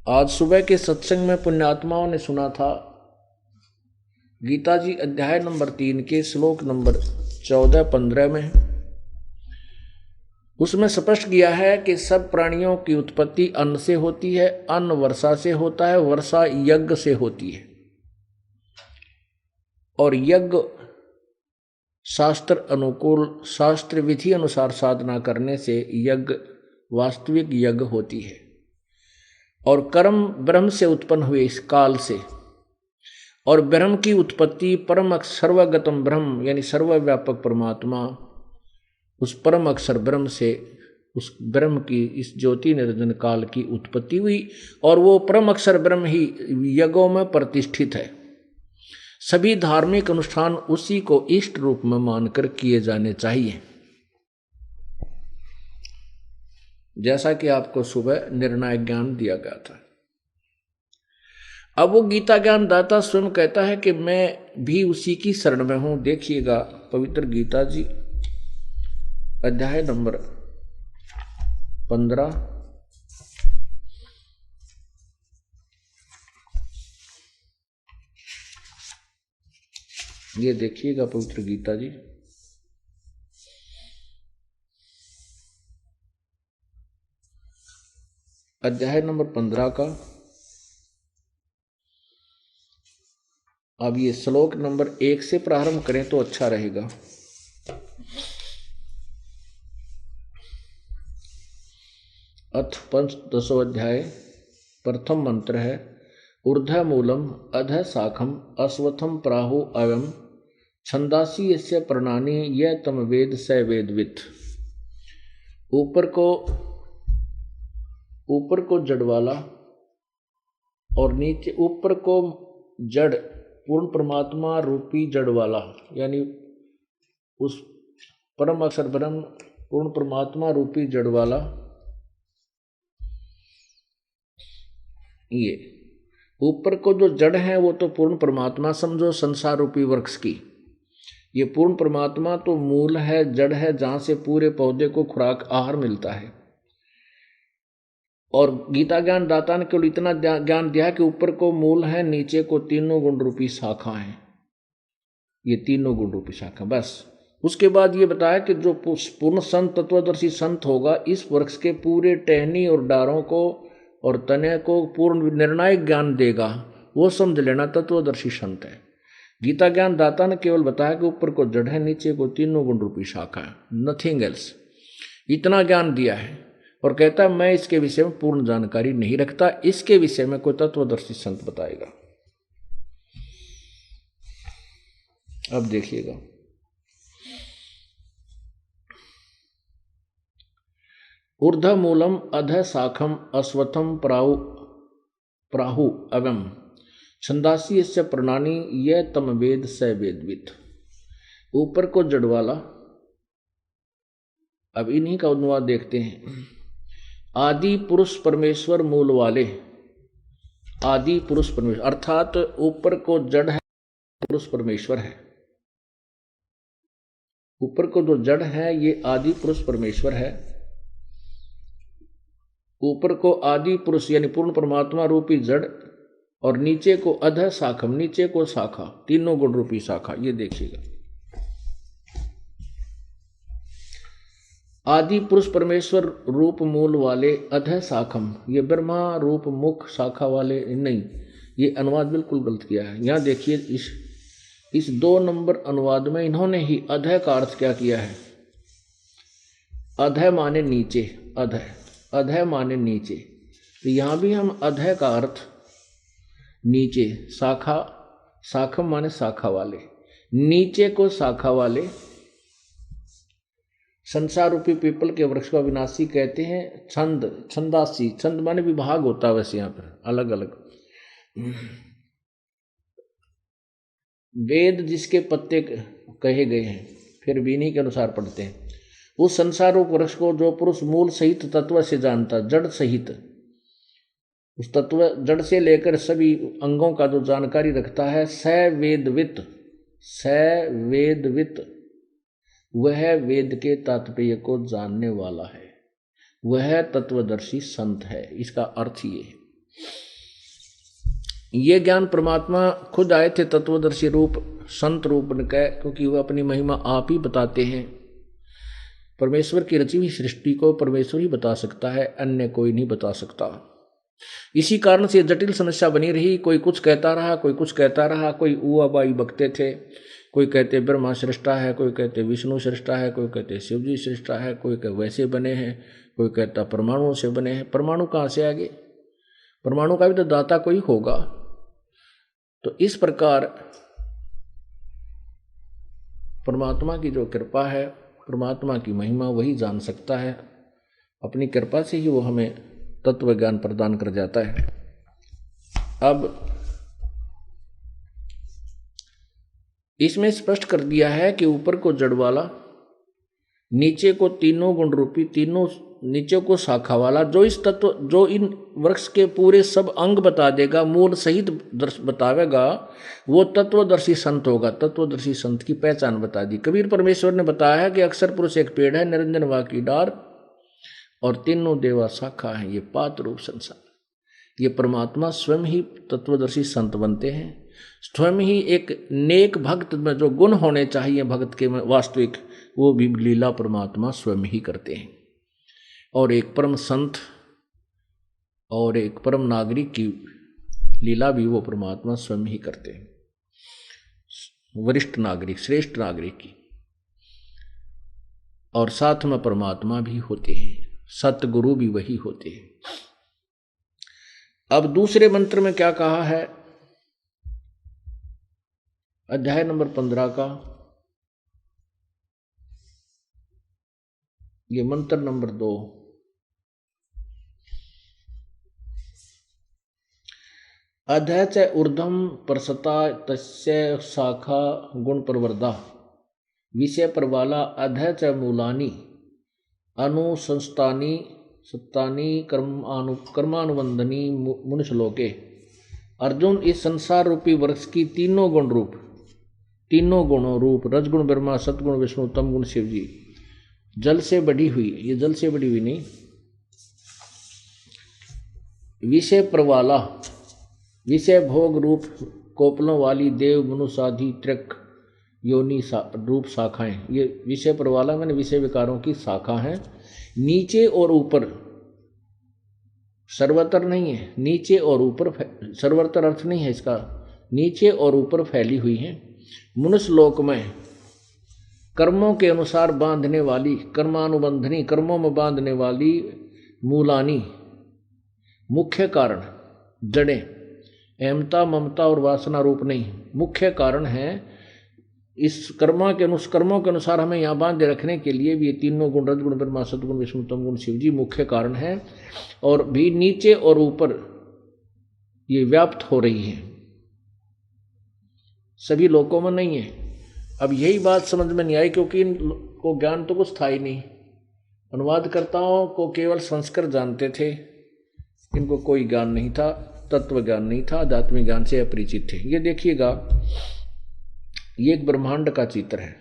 आज सुबह के सत्संग में पुण्यात्माओं ने सुना था गीता जी अध्याय नंबर 3 के श्लोक नंबर 14-15 में, उसमें स्पष्ट किया है कि सब प्राणियों की उत्पत्ति अन्न से होती है, अन्न वर्षा से होता है, वर्षा यज्ञ से होती है, और यज्ञ शास्त्र अनुकूल शास्त्र विधि अनुसार साधना करने से यज्ञ वास्तविक यज्ञ होती है। और कर्म ब्रह्म से उत्पन्न हुए इस काल से, और ब्रह्म की उत्पत्ति परम सर्वगतम ब्रह्म यानी सर्वव्यापक परमात्मा उस परम अक्षर ब्रह्म से, उस ब्रह्म की इस ज्योति निरंजन काल की उत्पत्ति हुई, और वो परम अक्षर ब्रह्म ही यज्ञों में प्रतिष्ठित है। सभी धार्मिक अनुष्ठान उसी को इष्ट रूप में मानकर किए जाने चाहिए। जैसा कि आपको सुबह निर्णायक ज्ञान दिया गया था। अब वो गीता ज्ञान दाता स्वयं कहता है कि मैं भी उसी की शरण में हूं। देखिएगा पवित्र गीता जी अध्याय नंबर 15, ये देखिएगा पवित्र गीता जी अध्याय नंबर 15 का अब ये श्लोक नंबर 1 से प्रारंभ करें तो अच्छा रहेगा। अथ पंचदशो अध्याय प्रथम मंत्र है ऊर्ध्व मूलम अधः शाखम अश्वत्थम प्राहु अयम छंदासी यस्य प्रणानी यह तम वेद स वेदवित्। ऊपर को जड़ वाला और नीचे ऊपर को जड़ पूर्ण परमात्मा रूपी जड़ वाला, यानी उस परम अक्षर ब्रह्म पूर्ण परमात्मा रूपी जड़ वाला, ये ऊपर को जो जड़ है वो तो पूर्ण परमात्मा समझो संसार रूपी वृक्ष की। ये पूर्ण परमात्मा तो मूल है, जड़ है, जहां से पूरे पौधे को खुराक आहार मिलता है। और गीता ज्ञान दाता ने केवल इतना ज्ञान दिया कि ऊपर को मूल है, नीचे को तीनों गुण रूपी शाखा है, ये तीनों गुण रूपी शाखा बस। उसके बाद ये बताया कि जो पूर्ण संत तत्वदर्शी संत होगा इस वृक्ष के पूरे टहनी और डारों को और तने को पूर्ण निर्णायक ज्ञान देगा, वो समझ लेना तत्वदर्शी संत है। गीता ज्ञान दाता ने केवल बताया कि ऊपर को जड़ है, नीचे को तीनों गुण रूपी शाखा है, नथिंग एल्स। इतना ज्ञान दिया है और कहता है मैं इसके विषय में पूर्ण जानकारी नहीं रखता, इसके विषय में कोई तत्वदर्शी संत बताएगा। अब देखिएगा ऊर्ध्व मूलम अधः शाखम अश्वत्थम प्राहु अवम छंदासी यस्य प्रणानी यह तम वेद स वेदवित्। ऊपर को जड़ वाला, अब इन्हीं का अनुवाद देखते हैं। आदि पुरुष परमेश्वर मूल वाले, आदि पुरुष परमेश्वर अर्थात ऊपर को जड़ है, पुरुष परमेश्वर है। ऊपर को जो जड़ है ये आदि पुरुष परमेश्वर है। ऊपर को आदि पुरुष यानी पूर्ण परमात्मा रूपी जड़ और नीचे को अधः शाखम, नीचे को शाखा, तीनों गुण रूपी शाखा। ये देखिएगा आदि पुरुष परमेश्वर रूप मूल वाले अधः शाखम, ये ब्रह्मा रूप मुख शाखा वाले नहीं, ये अनुवाद बिल्कुल गलत किया है। यहां देखिए इस 2 नंबर अनुवाद में इन्होंने ही अधः का अर्थ क्या किया है। अधः माने नीचे, अधः माने नीचे, तो यहां भी हम अधः का अर्थ नीचे, शाखा, शाखम माने शाखा वाले, नीचे को शाखा वाले। संसार रूपी पीपल के वृक्ष को विनाशी कहते हैं। छंदासी, छंद माने विभाग होता है वैसे यहाँ पर अलग अलग। वेद जिसके पत्ते कहे गए हैं फिर भी इन्हीं के अनुसार पढ़ते हैं। उस संसार रूप वृक्ष को जो पुरुष मूल सहित तत्व से जानता, जड़ सहित उस तत्व जड़ से लेकर सभी अंगों का जो जानकारी रखता है, स वेदवित्, वह वेद के तात्पर्य को जानने वाला है, वह तत्वदर्शी संत है। इसका अर्थ ये है। ये ज्ञान परमात्मा खुद आए थे तत्वदर्शी रूप संत रूप में कह, क्योंकि वह अपनी महिमा आप ही बताते हैं। परमेश्वर की रची हुई सृष्टि को परमेश्वर ही बता सकता है, अन्य कोई नहीं बता सकता। इसी कारण से जटिल समस्या बनी रही। कोई कुछ कहता रहा, कोई कुछ कहता रहा, कोई ऊआबाई बकते थे। कोई कहते ब्रह्मा सृष्टा है, कोई कहते विष्णु सृष्टा है, कोई कहते शिव जी सृष्टा है, कोई कहते वैसे बने हैं, कोई कहता परमाणुओं से बने हैं। परमाणु कहाँ से आ गए? परमाणु का भी तो दाता कोई होगा। तो इस प्रकार परमात्मा की जो कृपा है, परमात्मा की महिमा वही जान सकता है। अपनी कृपा से ही वो हमें तत्व ज्ञान प्रदान कर जाता है। अब इसमें स्पष्ट कर दिया है कि ऊपर को जड़ वाला नीचे को तीनों गुण रूपी, तीनों नीचे को शाखा वाला, जो इस तत्व, जो इन वृक्ष के पूरे सब अंग बता देगा, मूल सहित बतावेगा, वो तत्वदर्शी संत होगा। तत्वदर्शी संत की पहचान बता दी। कबीर परमेश्वर ने बताया है कि अक्षर पुरुष एक पेड़ है, निरंजन वा की डार, और तीनों देवा शाखा है, ये पात रूप संसार। ये परमात्मा स्वयं ही तत्वदर्शी संत बनते हैं। स्वयं ही एक नेक भक्त में जो गुण होने चाहिए भक्त के में वास्तविक, वो भी लीला परमात्मा स्वयं ही करते हैं। और एक परम संत और एक परम नागरिक की लीला भी वो परमात्मा स्वयं ही करते हैं। वरिष्ठ नागरिक, श्रेष्ठ नागरिक की, और साथ में परमात्मा भी होते हैं, सतगुरु भी वही होते हैं। अब दूसरे मंत्र में क्या कहा है, अध्याय नंबर 15 का ये मंत्र नंबर 2। अधः च ऊर्ध्वं परसता तस्य शाखा गुण प्रवर्धा, विषय प्रवाला अधः च मूलानि अनुसंस्थानि सत्तानि कर्मानुबंधनी मुनिश्लोके। अर्जुन, इस संसार रूपी वृक्ष की तीनों गुण रूप, तीनों गुणों रूप, रजगुण ब्रह्मा, सतगुण विष्णु, तम गुण शिव जी, जल से बढ़ी हुई, ये जल से बढ़ी हुई नहीं, विषय प्रवाला, विषय भोग रूप कोपलों वाली देव मनुष्य आदि त्रिक योनि रूप शाखाएं, ये विषय प्रवाला मैंने विषय विकारों की शाखा हैं। नीचे और ऊपर, सर्वतर नहीं है, नीचे और ऊपर, सर्वतर अर्थ नहीं है इसका, नीचे और ऊपर फैली हुई हैं। मनुष्य लोक में कर्मों के अनुसार बांधने वाली, कर्मानुबंधनी, कर्मों में बांधने वाली मूलानी, मुख्य कारण, जड़ें, अहमता ममता और वासना रूप नहीं, मुख्य कारण है। इस कर्मों के अनुसार हमें यहाँ बांधे रखने के लिए भी ये तीनों गुण, रजगुण ब्रह्मा, सतगुण विष्णु, तम गुण शिव जी मुख्य कारण है। और भी नीचे और ऊपर ये व्याप्त हो रही है, सभी लोकों में नहीं है। अब यही बात समझ में नहीं आई, क्योंकि इनको ज्ञान तो कुछ था ही नहीं। अनुवादकर्ताओं को केवल संस्कृत जानते थे, इनको कोई ज्ञान नहीं था, तत्व ज्ञान नहीं था, आध्यात्मिक ज्ञान से अपरिचित थे। ये देखिएगा, ये एक ब्रह्मांड का चित्र है,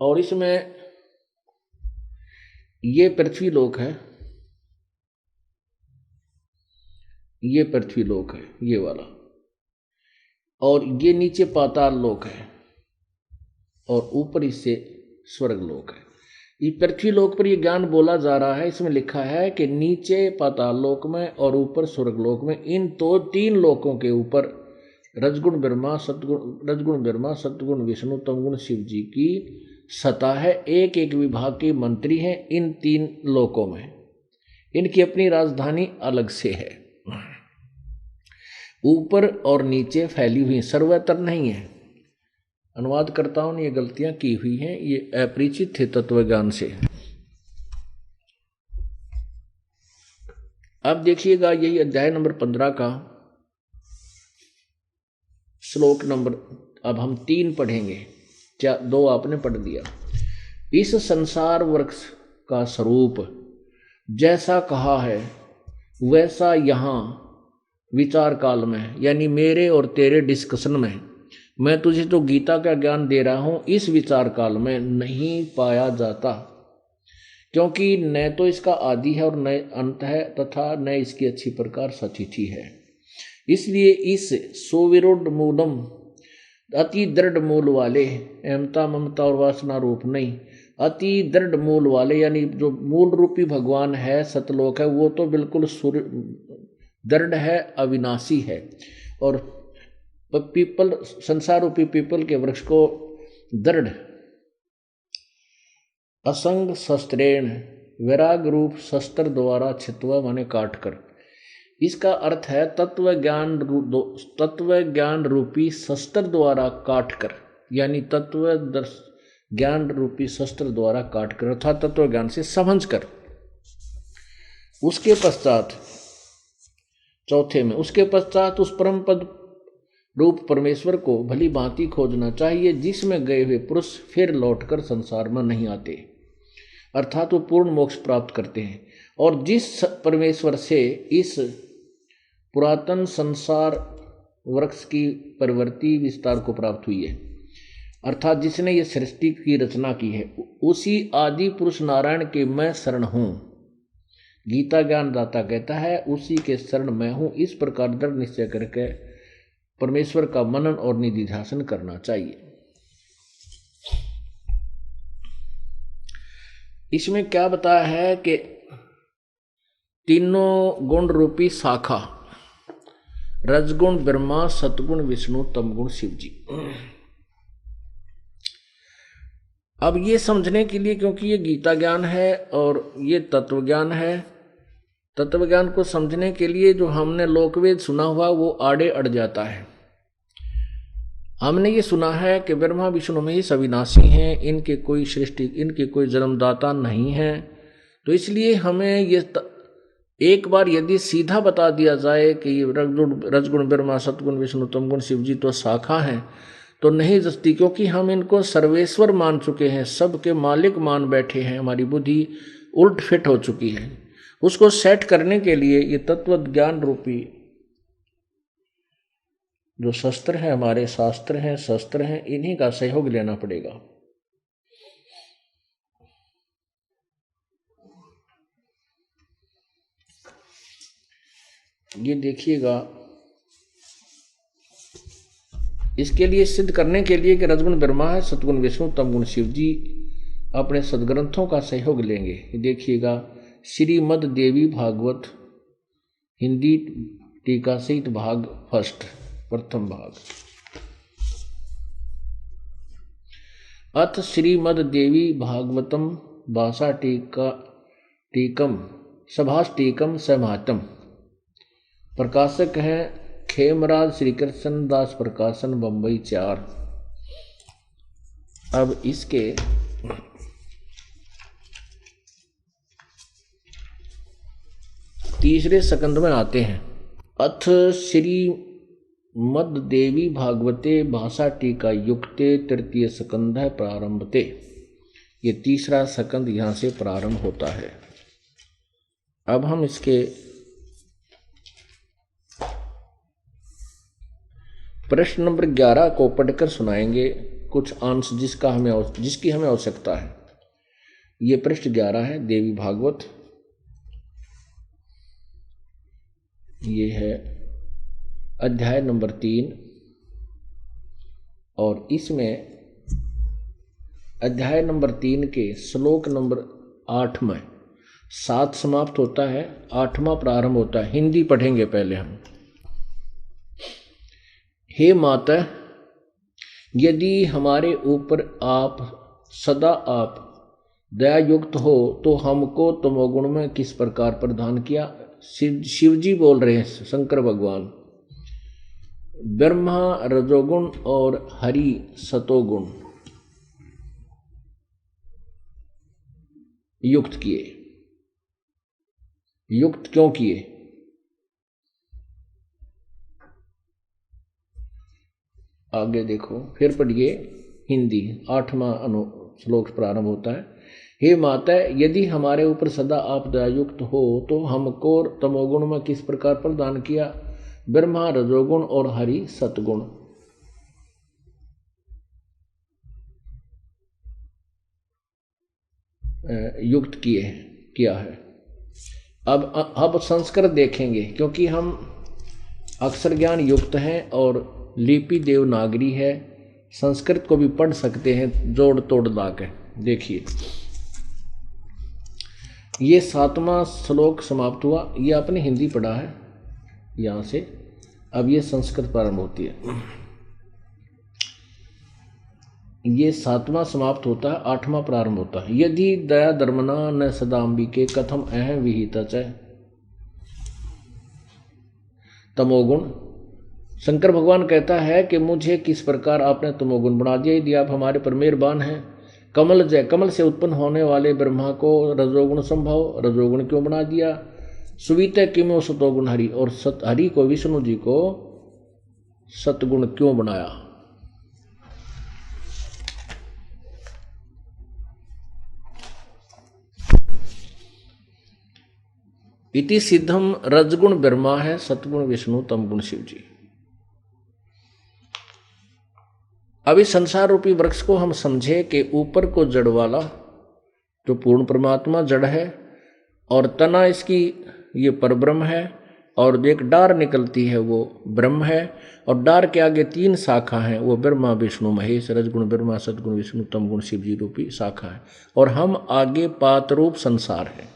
और इसमें ये पृथ्वी लोक है, ये पृथ्वी लोक है, ये वाला, और ये नीचे पाताल लोक है, और ऊपर इससे स्वर्ग लोक है। ये पृथ्वी लोक पर ये ज्ञान बोला जा रहा है। इसमें लिखा है कि नीचे पाताल लोक में और ऊपर स्वर्ग लोक में, इन तो तीन लोकों के ऊपर रजगुण ब्रह्मा, सतगुण विष्णु, तमगुण शिव जी की सत्ता है। एक एक विभाग के मंत्री हैं इन तीन लोकों में, इनकी अपनी राजधानी अलग से है, ऊपर और नीचे फैली हुई, सर्वत्र नहीं है। अनुवादकर्ताओं ने ये गलतियां की हुई हैं, ये अपरिचित थे तत्व ज्ञान से। अब देखिएगा, यही अध्याय नंबर 15 का श्लोक नंबर, अब हम 3 पढ़ेंगे, 2 आपने पढ़ दिया। इस संसार वृक्ष का स्वरूप जैसा कहा है वैसा यहाँ विचार काल में, यानी मेरे और तेरे डिस्कशन में, मैं तुझे तो गीता का ज्ञान दे रहा हूं, इस विचार काल में नहीं पाया जाता, क्योंकि न तो इसका आदि है और न अंत है, तथा न इसकी अच्छी प्रकार सतिथि है। इसलिए इस सुविरुद्ध मूलम, अति दृढ़ मूल वाले, अहमता ममता और वासना रूप नहीं, अति दृढ़ मूल वाले, यानी जो मूल रूपी भगवान है, सतलोक है, वो तो बिल्कुल दृढ़ है, अविनाशी है। और पीपल, संसार रूपी पीपल के वृक्ष को दृढ़ असंग शस्त्रेण, वैराग रूप शस्त्र द्वारा छित्वा माने काट कर, इसका अर्थ है तत्व ज्ञान रूपी शस्त्र द्वारा काट कर, यानी तत्व ज्ञान रूपी शस्त्र द्वारा काट कर, अर्थात तत्व ज्ञान से समझ कर। उसके पश्चात चौथे में, उसके पश्चात उस परम पद रूप परमेश्वर को भली भांति खोजना चाहिए, जिसमें गए हुए पुरुष फिर लौटकर संसार में नहीं आते, अर्थात वो पूर्ण मोक्ष प्राप्त करते हैं। और जिस परमेश्वर से इस पुरातन संसार वृक्ष की प्रवृत्ति विस्तार को प्राप्त हुई है, अर्थात जिसने ये सृष्टि की रचना की है, उसी आदि पुरुष नारायण के मैं शरण हूँ। गीता ज्ञान दाता कहता है उसी के शरण मैं हूँ। इस प्रकार दृढ़ निश्चय करके परमेश्वर का मनन और निधिध्यासन करना चाहिए। इसमें क्या बताया है कि तीनों गुण रूपी शाखा, रजगुण ब्रह्मा, सतगुण विष्णु, तमगुण शिव जी। अब ये समझने के लिए, क्योंकि ये गीता ज्ञान है और ये तत्व ज्ञान है, तत्व ज्ञान को समझने के लिए जो हमने लोकवेद सुना हुआ वो आड़े अड़ जाता है। हमने ये सुना है कि ब्रह्मा विष्णु में ही अविनाशी हैं, इनके कोई सृष्टि, इनके कोई जन्मदाता नहीं है। तो इसलिए हमें ये एक बार यदि सीधा बता दिया जाए कि ये रजगुण ब्रह्मा, सतगुण विष्णु, तमगुण शिव जी तो शाखा हैं, तो नहीं जचती, क्योंकि हम इनको सर्वेश्वर मान चुके हैं, सबके मालिक मान बैठे हैं, हमारी बुद्धि उल्ट फिट हो चुकी है। उसको सेट करने के लिए ये तत्व ज्ञान रूपी जो शस्त्र है, हमारे शास्त्र हैं, शस्त्र हैं, इन्हीं का सहयोग लेना पड़ेगा। ये देखिएगा, इसके लिए सिद्ध करने के लिए कि रजगुण ब्रह्मा है, सतगुण विष्णु, तमगुण शिव जी, अपने सदग्रंथों का सहयोग लेंगे। देखिएगा, श्रीमद देवी भागवत हिंदी टीका सहित भाग फर्स्ट, प्रथम भाग। अथ श्रीमद देवी भागवतम भाषा टीकम सभाष टीकम समातम। प्रकाशक हैं खेमराज श्री कृष्ण दास प्रकाशन, बंबई 4। अब इसके तीसरे सकंद में आते हैं। अथ श्री मद देवी भागवते भाषा टीका युक्ते तृतीय सकंद है प्रारंभते। ये तीसरा सकंद यहां से प्रारंभ होता है। अब हम इसके प्रश्न नंबर 11 को पढ़कर सुनाएंगे, कुछ अंश जिसकी हमें आवश्यकता है। ये पृष्ठ 11 है, देवी भागवत। ये है अध्याय नंबर 3 और इसमें अध्याय नंबर 3 के श्लोक नंबर 8 में 7 समाप्त होता है, 8वां प्रारंभ होता है। हिंदी पढ़ेंगे पहले हम। हे माता, यदि हमारे ऊपर आप सदा आप दया युक्त हो तो हमको तमोगुण में किस प्रकार प्रदान किया। शिव जी बोल रहे हैं, शंकर भगवान। ब्रह्मा रजोगुण और हरि सतोगुण युक्त किए। युक्त क्यों किए? आगे देखो, फिर पढ़िए हिंदी। 8वां श्लोक प्रारंभ होता है। हे माता, यदि हमारे ऊपर सदा आप दयायुक्त हो तो हमको तमोगुण में किस प्रकार प्रदान किया। ब्रह्मा रजोगुण और हरि सतगुण युक्त किया है। अब संस्कृत देखेंगे, क्योंकि हम अक्षर ज्ञान युक्त हैं और लिपि देवनागरी है। संस्कृत को भी पढ़ सकते हैं जोड़ तोड़ ला के। देखिए, ये 7वां श्लोक समाप्त हुआ। ये आपने हिंदी पढ़ा है यहाँ से। अब ये संस्कृत प्रारंभ होती है। ये 7वां समाप्त होता है, 8वां प्रारंभ होता है। यदि दया धर्मना न सदाम्बिके कथम अहम विहिता च तमोगुण। शंकर भगवान कहता है कि मुझे किस प्रकार आपने तमोगुण बना दिया। यदि आप हमारे पर मेहरबान हैं। कमल से उत्पन्न होने वाले ब्रह्मा को रजोगुण संभव, रजोगुण क्यों बना दिया। सुवित किमो सतोगुण हरि, और हरि को, विष्णु जी को सतगुण क्यों बनाया। इति सिद्धम रजगुण ब्रह्मा है, सतगुण विष्णु, तमगुण शिव जी। अब इस संसार रूपी वृक्ष को हम समझे कि ऊपर को जड़ वाला जो पूर्ण परमात्मा जड़ है, और तना इसकी ये परब्रह्म है, और एक डार निकलती है वो ब्रह्म है, और डार के आगे 3 शाखा हैं, वो ब्रह्मा विष्णु महेश, रजगुण ब्रह्मा, सतगुण विष्णु, तमगुण शिव जी रूपी शाखा है, और हम आगे पात रूप संसार है।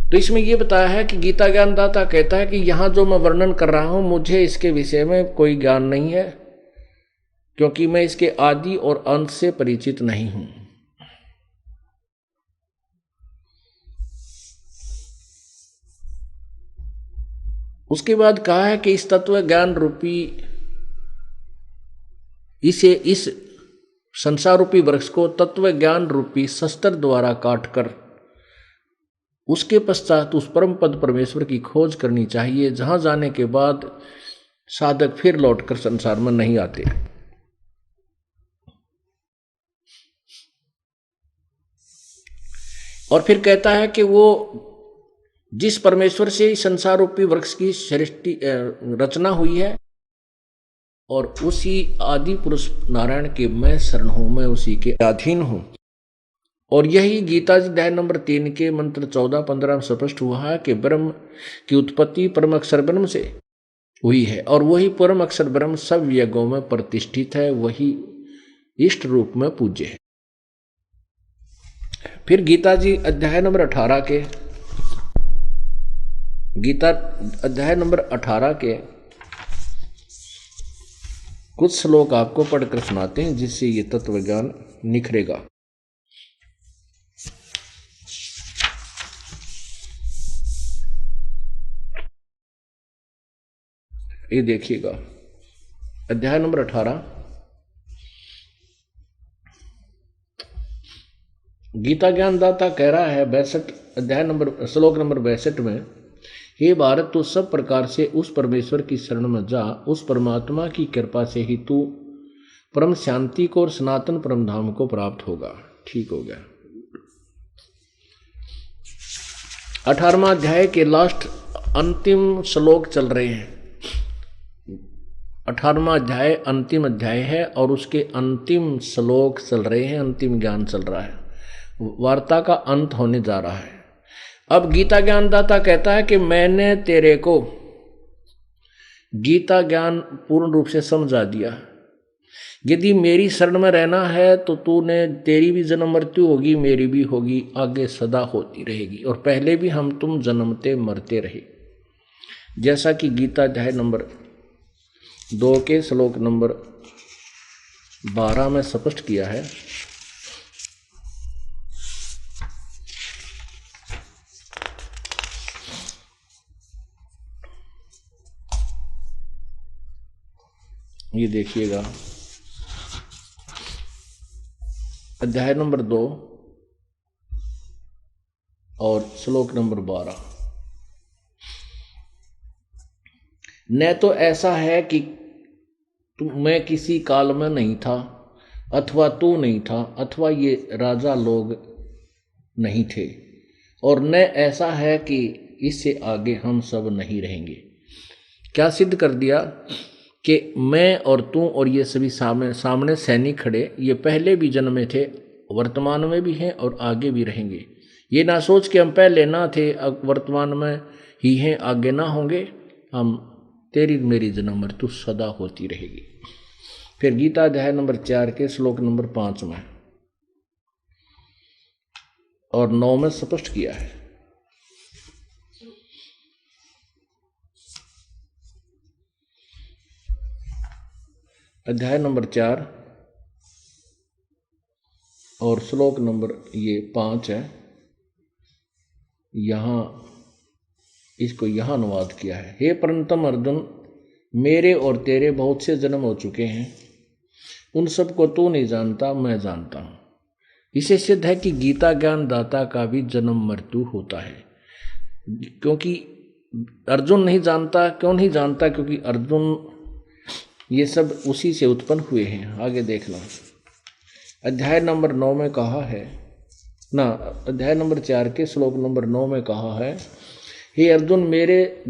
तो इसमें यह बताया है कि गीता ज्ञानदाता कहता है कि यहां जो मैं वर्णन कर रहा हूं मुझे इसके विषय में कोई ज्ञान नहीं है, क्योंकि मैं इसके आदि और अंत से परिचित नहीं हूं। उसके बाद कहा है कि इस तत्व ज्ञान रूपी इस संसार रूपी वृक्ष को तत्व ज्ञान रूपी शस्त्र द्वारा काटकर उसके पश्चात उस परम पद परमेश्वर की खोज करनी चाहिए, जहां जाने के बाद साधक फिर लौटकर संसार में नहीं आते। और फिर कहता है कि वो जिस परमेश्वर से संसार रूपी वृक्ष की सृष्टि रचना हुई है, और उसी आदि पुरुष नारायण के मैं शरण हूं, मैं उसी के अधीन हूं। और यही गीता जी अध्याय नंबर 3 के मंत्र 14-15 में स्पष्ट हुआ है कि ब्रह्म की उत्पत्ति परम अक्षर ब्रह्म से हुई है, और वही परम अक्षर ब्रह्म सब यज्ञों में प्रतिष्ठित है, वही इष्ट रूप में पूज्य है। फिर गीता जी अध्याय नंबर 18 के कुछ श्लोक आपको पढ़कर सुनाते हैं, जिससे ये तत्व ज्ञान निखरेगा। ये देखिएगा, अध्याय नंबर 18 गीता ज्ञानदाता कह रहा है 62 अध्याय नंबर श्लोक नंबर 62 में, हे भारत, तू सब प्रकार से उस परमेश्वर की शरण में जा, उस परमात्मा की कृपा से ही तू परम शांति को और सनातन परम धाम को प्राप्त होगा। ठीक हो गया। 18वां अध्याय के लास्ट अंतिम श्लोक चल रहे हैं। 18वां अध्याय अंतिम अध्याय है, और उसके अंतिम श्लोक चल रहे हैं, अंतिम ज्ञान चल रहा है, वार्ता का अंत होने जा रहा है। अब गीता ज्ञानदाता कहता है कि मैंने तेरे को गीता ज्ञान पूर्ण रूप से समझा दिया। यदि मेरी शरण में रहना है तो तेरी भी जन्म मृत्यु होगी, मेरी भी होगी, आगे सदा होती रहेगी, और पहले भी हम तुम जन्मते मरते रहे, जैसा कि गीता अध्याय नंबर 2 के श्लोक नंबर 12 में स्पष्ट किया है। ये देखिएगा, अध्याय नंबर 2 और श्लोक नंबर 12। न तो ऐसा है कि मैं किसी काल में नहीं था, अथवा तू नहीं था, अथवा ये राजा लोग नहीं थे, और न ऐसा है कि इससे आगे हम सब नहीं रहेंगे। क्या सिद्ध कर दिया कि मैं और तू और ये सभी सामने सैनिक खड़े, ये पहले भी जन्मे थे, वर्तमान में भी हैं और आगे भी रहेंगे। ये ना सोच के हम पहले ना थे, अब वर्तमान में ही हैं, आगे ना होंगे, हम तेरी मेरी जन्म मृत्यु सदा होती रहेगी। फिर गीता अध्याय नंबर 4 के श्लोक नंबर 5 में और 9 में स्पष्ट किया है। अध्याय नंबर 4 और श्लोक नंबर 5 है, यहां इसको यहां अनुवाद किया है। हे परंतम अर्जुन, मेरे और तेरे बहुत से जन्म हो चुके हैं, उन सबको तू नहीं जानता, मैं जानता हूं। इसे सिद्ध है कि गीता ज्ञान दाता का भी जन्म मृत्यु होता है, क्योंकि अर्जुन नहीं जानता। क्यों नहीं जानता? क्योंकि अर्जुन ये सब उसी से उत्पन्न हुए हैं। आगे देख लो, अध्याय नंबर 9 में कहा है ना, अध्याय नंबर 4 के श्लोक नंबर 9 में कहा है, हे अर्जुन, मेरे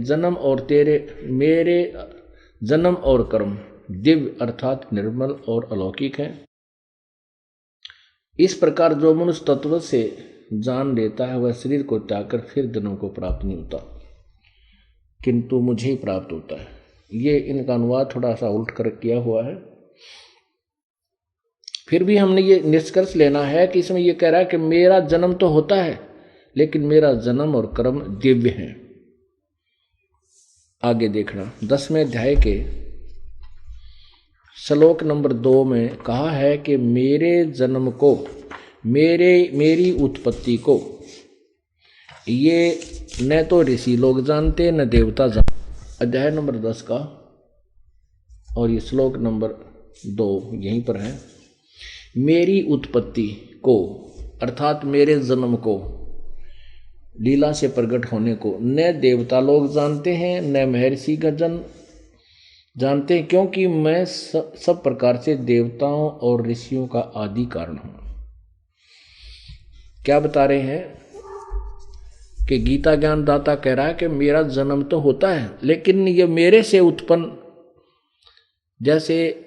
जन्म और कर्म दिव्य अर्थात निर्मल और अलौकिक है। इस प्रकार जो मनुष्य तत्व से जान लेता है वह शरीर को त्याग कर फिर जन्म को प्राप्त नहीं होता, किंतु मुझे ही प्राप्त होता है। ये इनका अनुवाद थोड़ा सा उल्ट कर किया हुआ है। फिर भी हमने ये निष्कर्ष लेना है कि इसमें ये कह रहा है कि मेरा जन्म तो होता है लेकिन मेरा जन्म और कर्म दिव्य हैं। आगे देखना, 10वें अध्याय के श्लोक नंबर 2 में कहा है कि मेरे जन्म को, मेरी उत्पत्ति को ये न तो ऋषि लोग जानते न देवता जानते। अध्याय नंबर 10 का और ये श्लोक नंबर 2 यहीं पर है। मेरी उत्पत्ति को अर्थात मेरे जन्म को, लीला से प्रकट होने को न देवता लोग जानते हैं न महर्षि गण जानते हैं, क्योंकि मैं सब प्रकार से देवताओं और ऋषियों का आदि कारण हूं। क्या बता रहे हैं कि गीता ज्ञानदाता कह रहा है कि मेरा जन्म तो होता है लेकिन ये मेरे से उत्पन्न, जैसे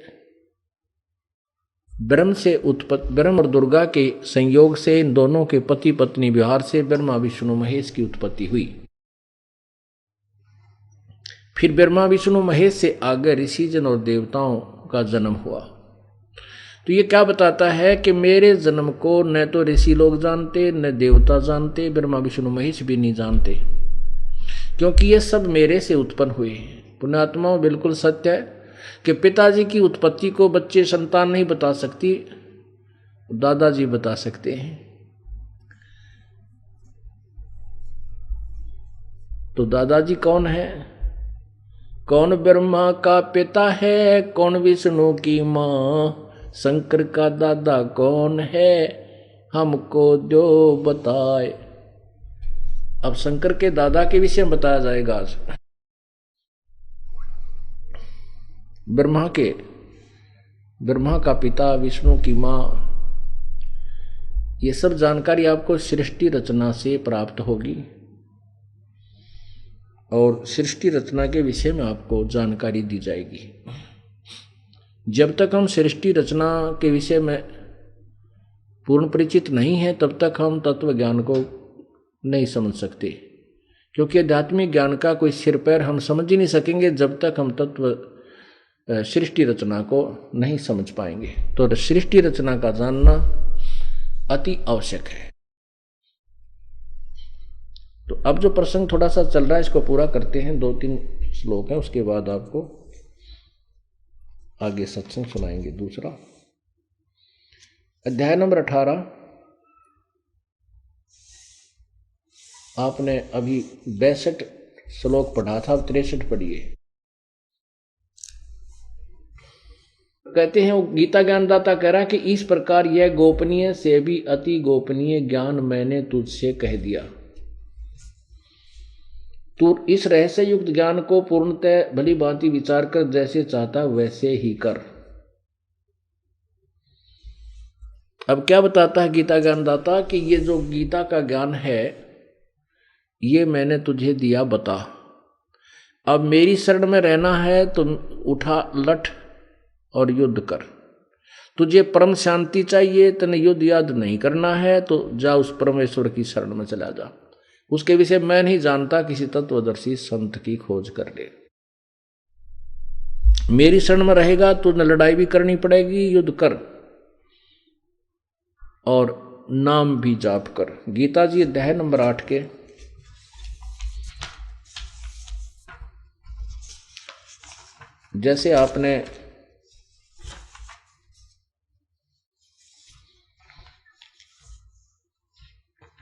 ब्रह्म और दुर्गा के संयोग से इन दोनों के पति पत्नी विहार से ब्रह्मा विष्णु महेश की उत्पत्ति हुई। फिर ब्रह्मा विष्णु महेश से आगे ऋषिजन और देवताओं का जन्म हुआ। तो ये क्या बताता है कि मेरे जन्म को न तो ऋषि लोग जानते न देवता जानते, ब्रह्मा विष्णु महेश भी नहीं जानते, क्योंकि ये सब मेरे से उत्पन्न हुए हैं। पुण्यात्माओं, बिल्कुल सत्य है कि पिताजी की उत्पत्ति को बच्चे संतान नहीं बता सकती, दादाजी बता सकते हैं। तो दादाजी कौन है? कौन ब्रह्मा का पिता है, कौन विष्णु की माँ, शंकर का दादा कौन है, हमको जो बताए। अब शंकर के दादा के विषय में बताया जाएगा आज। ब्रह्मा का पिता, विष्णु की माँ, ये सब जानकारी आपको सृष्टि रचना से प्राप्त होगी और सृष्टि रचना के विषय में आपको जानकारी दी जाएगी। जब तक हम सृष्टि रचना के विषय में पूर्ण परिचित नहीं हैं तब तक हम तत्व ज्ञान को नहीं समझ सकते, क्योंकि आध्यात्मिक ज्ञान का कोई सिर पैर हम समझ ही नहीं सकेंगे जब तक हम तत्व सृष्टि रचना को नहीं समझ पाएंगे। तो सृष्टि रचना का जानना अति आवश्यक है। तो अब जो प्रसंग थोड़ा सा चल रहा है इसको पूरा करते हैं, 2-3 श्लोक हैं, उसके बाद आपको आगे सत्संग सुनाएंगे। दूसरा अध्याय नंबर 18 आपने अभी 62 श्लोक पढ़ा था, अब 63 पढ़िए। कहते हैं, वो गीता ज्ञानदाता कह रहा है कि इस प्रकार यह गोपनीय से भी अति गोपनीय ज्ञान मैंने तुझसे कह दिया। तू इस रहस्य युक्त ज्ञान को पूर्णतः भली भांति विचार कर जैसे चाहता वैसे ही कर। अब क्या बताता है गीता ज्ञानदाता कि ये जो गीता का ज्ञान है ये मैंने तुझे दिया, बता। अब मेरी शरण में रहना है तो उठा लठ और युद्ध कर। तुझे परम शांति चाहिए, तने युद्ध याद नहीं करना है तो जा उस परमेश्वर की शरण में चला जा। उसके विषय मैं नहीं जानता, किसी तत्वदर्शी संत की खोज कर ले। मेरी शरण में रहेगा तो न लड़ाई भी करनी पड़ेगी, युद्ध कर और नाम भी जाप कर। गीता जी अध्याय नंबर 8 के जैसे आपने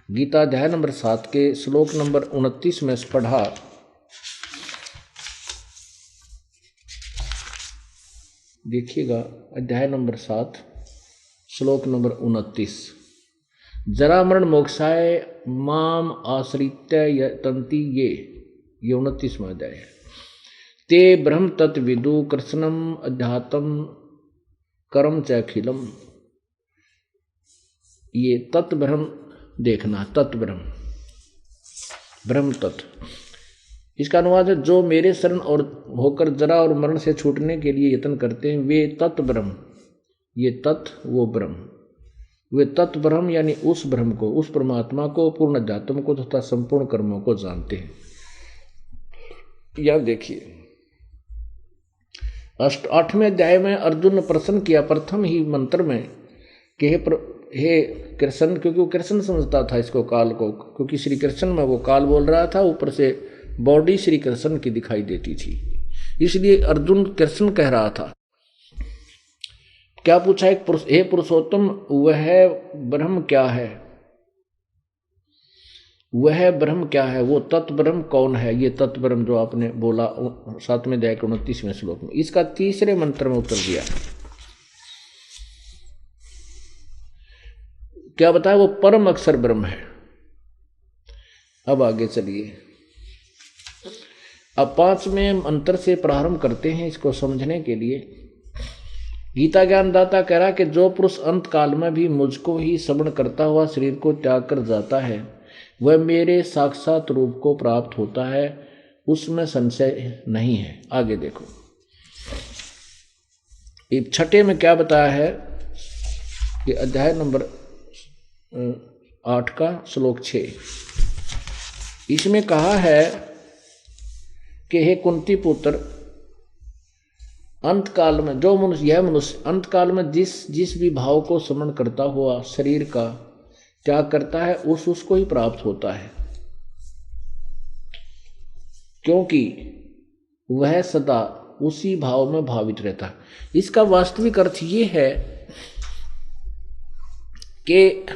गीता अध्याय नंबर 7 के श्लोक नंबर 29 में पढ़ा, देखिएगा अध्याय नंबर 7 श्लोक नंबर 29। जरा मरण मोक्षाय माम आश्रित्य यतन्ति ये 29वां अध्याय है। ते ब्रह्म तत् विदु कृष्णम अध्यात्म कर्म चैखिलम। ये तत् ब्रह्म देखना, तत् ब्रह्म, ब्रह्म तत्, इसका अनुवाद है जो मेरे शरण और होकर जरा और मरण से छूटने के लिए यत्न करते हैं वे तत् ब्रह्म। ये तत् वो ब्रह्म, वे तत् ब्रह्म यानी उस ब्रह्म को, उस परमात्मा को, पूर्ण अध्यात्म को तथा संपूर्ण कर्मों को जानते हैं। यह देखिए 8वें अध्याय में अर्जुन ने प्रश्न किया प्रथम ही मंत्र में कि हे कृष्ण, क्योंकि वो कृष्ण समझता था इसको, काल को, क्योंकि श्री कृष्ण में वो काल बोल रहा था, ऊपर से बॉडी श्री कृष्ण की दिखाई देती थी, इसलिए अर्जुन कृष्ण कह रहा था। क्या पूछा? एक हे पुरुषोत्तम, वह ब्रह्म क्या है? वह ब्रह्म क्या है? वो तत् ब्रह्म कौन है? ये तत् ब्रह्म जो आपने बोला 7वें अध्याय के 29वें श्लोक में, इसका तीसरे मंत्र में उत्तर दिया। क्या बताया? वो परम अक्षर ब्रह्म है। अब आगे चलिए, अब 5वें मंत्र से प्रारंभ करते हैं इसको समझने के लिए। गीता ज्ञानदाता कह रहा कि जो पुरुष अंत काल में भी मुझको ही श्रवण करता हुआ शरीर को त्याग कर जाता है वह मेरे साक्षात रूप को प्राप्त होता है, उसमें संशय नहीं है। आगे देखो 6 में क्या बताया है कि अध्याय नंबर 8 का श्लोक 6, इसमें कहा है कि हे कुंती पुत्र, अंत काल में जो मनुष्य, यह मनुष्य अंत काल में जिस भी भाव को स्मरण करता हुआ शरीर का त्याग करता है उसको ही प्राप्त होता है, क्योंकि वह सदा उसी भाव में भावित रहता है। इसका वास्तविक अर्थ ये है कि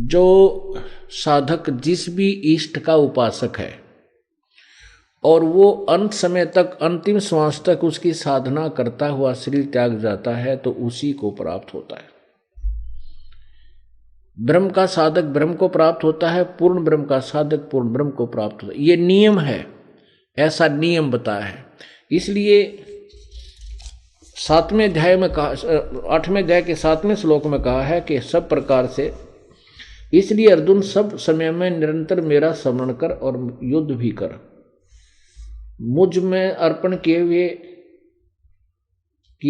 जो साधक जिस भी इष्ट का उपासक है और वो अंत समय तक, अंतिम श्वास तक उसकी साधना करता हुआ शरीर त्याग जाता है तो उसी को प्राप्त होता है। ब्रह्म का साधक ब्रह्म को प्राप्त होता है, पूर्ण ब्रह्म का साधक पूर्ण ब्रह्म को प्राप्त होता है। ये नियम है, ऐसा नियम बताया है। इसलिए 7वें अध्याय में कहा, 8वें अध्याय के 7वें श्लोक में कहा है कि सब प्रकार से, इसलिए अर्जुन सब समय में निरंतर मेरा स्मरण कर और युद्ध भी कर, मुझ में अर्पण किए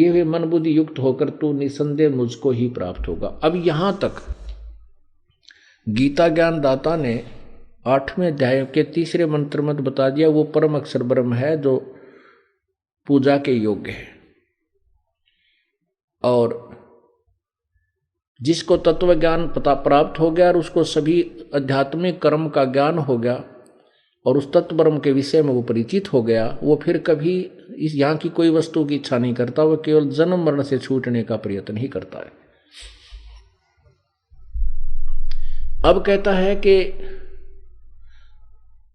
हुए मन बुद्धि युक्त होकर तू निसंदेह मुझको ही प्राप्त होगा। अब यहां तक गीता ज्ञान दाता ने 8वें अध्याय के 3 मंत्र में बता दिया वो परम अक्षर ब्रह्म है जो पूजा के योग्य है, और जिसको तत्व ज्ञान पता प्राप्त हो गया और उसको सभी आध्यात्मिक कर्म का ज्ञान हो गया और उस तत्व ब्रह्म के विषय में वो परिचित हो गया, वो फिर कभी इस यहाँ की कोई वस्तु की इच्छा नहीं करता, वो केवल जन्म मरण से छूटने का प्रयत्न ही करता है। अब कहता है कि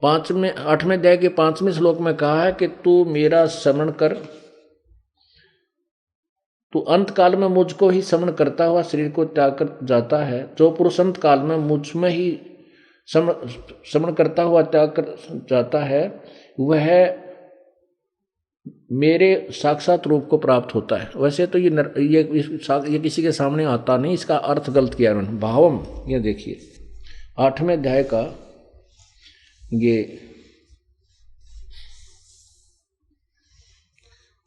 8वें अध्याय के 5वें श्लोक में कहा है कि तू मेरा स्मरण कर, तू अंत काल में मुझको ही स्मरण करता हुआ शरीर को त्याग कर जाता है। जो पुरुष अंत काल में मुझ में ही स्मरण करता हुआ त्याग कर जाता है वह मेरे साक्षात रूप को प्राप्त होता है। वैसे तो ये किसी के सामने आता नहीं, इसका अर्थ गलत किया उन्होंने। भावम, ये देखिए 8वें अध्याय का ये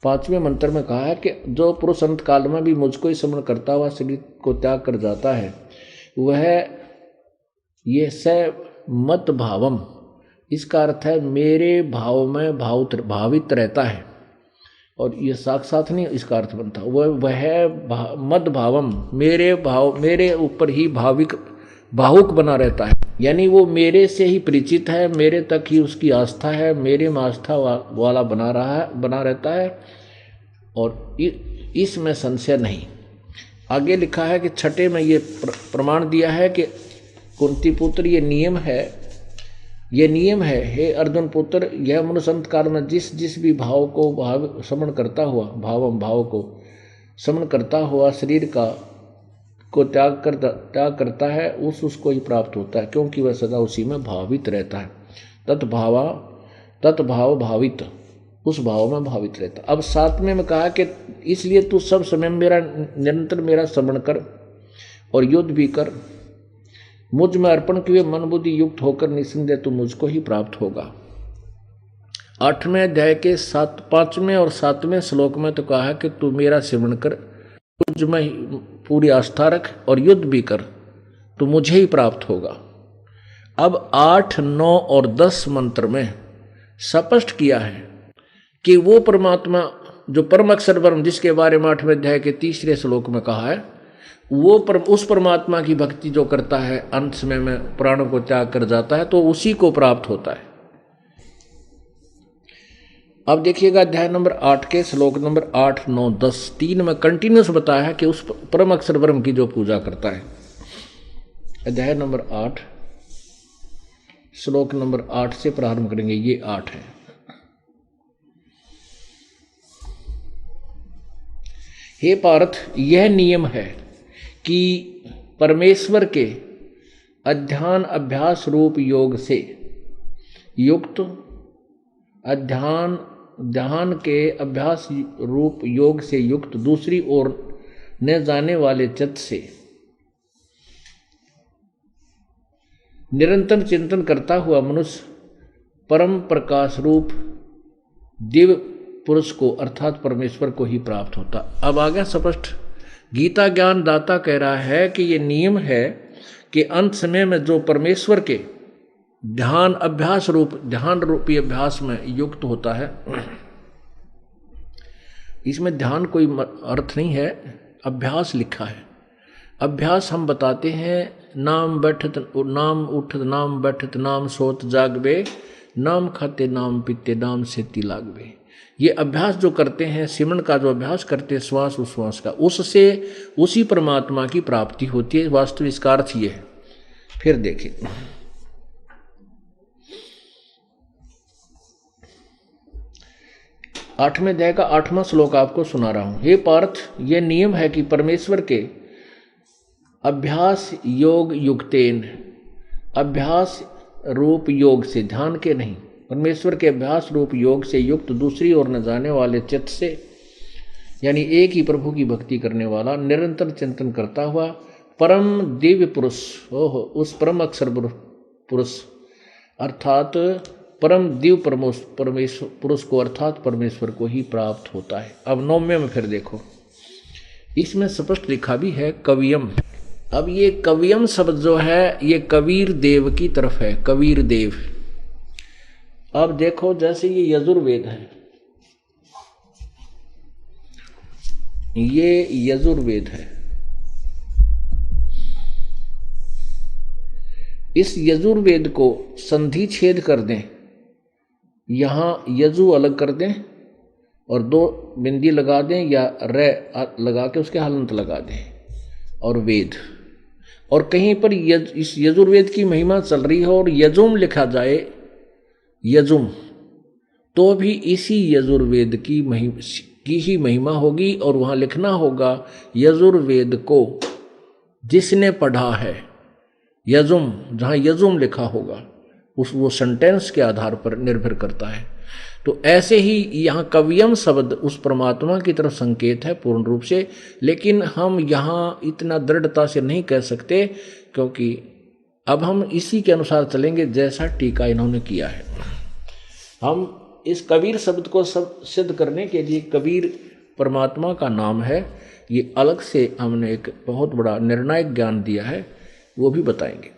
5वें मंत्र में कहा है कि जो पुरुष अंत काल में भी मुझको ही स्मरण करता हुआ शरीर को त्याग कर जाता है वह ये स मत भावम, इसका अर्थ है मेरे भाव में भावित रहता है, और ये साक्षात नहीं इसका अर्थ बनता, वह मद भावम, मेरे ऊपर ही भावुक बना रहता है, यानी वो मेरे से ही परिचित है, मेरे तक ही उसकी आस्था है, मेरे में आस्था वाला बना रहता है, और इसमें संशय नहीं। आगे लिखा है कि 6 में ये प्रमाण दिया है कि कुंती पुत्र ये नियम है हे अर्जुन पुत्र, यह मनुष्य अंत काल में जिस भी भाव को स्मरण करता हुआ, भाव को स्मरण करता हुआ शरीर को त्याग करता है उसको ही प्राप्त होता है, क्योंकि वह सदा उसी में भावित रहता है। तत्भाव भावित, उस भाव में भावित रहता। अब 7वें में कहा कि इसलिए तू सब समय मेरा निरंतर मेरा स्मरण कर और युद्ध भी कर, मुझ में अर्पण किए मन बुद्धि युक्त होकर निसंदेह तू मुझको ही प्राप्त होगा। 8वें अध्याय के 5वें और 7वें श्लोक में तो कहा कि तू मेरा स्मरण कर, तुझ में पूरी आस्था रख और युद्ध भी कर, तो मुझे ही प्राप्त होगा। अब 8, 9 और 10 मंत्र में स्पष्ट किया है कि वो परमात्मा जो परम अक्षर ब्रह्म, जिसके बारे में 8वें अध्याय के 3रे श्लोक में कहा है, वो उस परमात्मा की भक्ति जो करता है अंत समय में प्राणों को त्याग कर जाता है, तो उसी को प्राप्त होता है। अब देखिएगा अध्याय नंबर 8 के श्लोक नंबर 8, 9, 10 3 में कंटिन्यूस बताया है कि उस परम अक्षर ब्रह्म की जो पूजा करता है। अध्याय नंबर 8 श्लोक नंबर 8 से प्रारंभ करेंगे। ये 8 है। हे पार्थ, यह नियम है कि परमेश्वर के अध्यान अभ्यास रूप योग से युक्त, ध्यान के अभ्यास रूप योग से युक्त दूसरी ओर न जाने वाले चित्त से निरंतर चिंतन करता हुआ मनुष्य परम प्रकाश रूप दिव्य पुरुष को अर्थात परमेश्वर को ही प्राप्त होता। अब आगे स्पष्ट गीता ज्ञान दाता कह रहा है कि ये नियम है कि अंत समय में जो परमेश्वर के ध्यान अभ्यास रूप, ध्यान रूपी अभ्यास में युक्त होता है, इसमें ध्यान कोई अर्थ नहीं है, अभ्यास लिखा है। अभ्यास हम बताते हैं, नाम बैठत नाम उठत नाम बैठत नाम सोत जागबे, नाम खाते नाम पीते नाम सेती लागबे। ये अभ्यास जो करते हैं, सिमरन का जो अभ्यास करते हैं श्वास उश्वास का, उससे उसी परमात्मा की प्राप्ति होती है। वास्तविक इसका अर्थ ये है। फिर देखिए 8वें अध्याय का 8वां श्लोक आपको सुना रहा हूं। हे पार्थ, यह नियम है कि परमेश्वर के अभ्यास योग युक्तेन, अभ्यास रूप योग से, ध्यान के नहीं, परमेश्वर के अभ्यास रूप योग से युक्त दूसरी ओर न जाने वाले चित्त से, यानी एक ही प्रभु की भक्ति करने वाला निरंतर चिंतन करता हुआ परम दिव्य पुरुष, उस परम अक्षर पुरुष अर्थात परम दिव्य परमेश्वर पुरुष को अर्थात परमेश्वर को ही प्राप्त होता है। अब 9वें में फिर देखो, इसमें स्पष्ट लिखा भी है कवियम। अब ये कवियम शब्द जो है ये कबीर देव की तरफ है, कबीर देव। अब देखो जैसे ये यजुर्वेद है, ये यजुर्वेद है, इस यजुर्वेद को संधि छेद कर दें, यहां यजु अलग कर दें और 2 बिंदी लगा दें या रे लगा के उसके हलंत लगा दें और वेद, और कहीं पर इस यजुर्वेद की महिमा चल रही हो और यजुम लिखा जाए, यजुम, तो भी इसी यजुर्वेद की ही महिमा होगी और वहां लिखना होगा यजुर्वेद को जिसने पढ़ा है, यजुम, जहां यजुम लिखा होगा वो सेंटेंस के आधार पर निर्भर करता है। तो ऐसे ही यहाँ कवियम शब्द उस परमात्मा की तरफ संकेत है पूर्ण रूप से, लेकिन हम यहाँ इतना दृढ़ता से नहीं कह सकते क्योंकि अब हम इसी के अनुसार चलेंगे जैसा टीका इन्होंने किया है। हम इस कबीर शब्द को सिद्ध करने के लिए, कबीर परमात्मा का नाम है, ये अलग से हमने एक बहुत बड़ा निर्णायक ज्ञान दिया है, वो भी बताएंगे।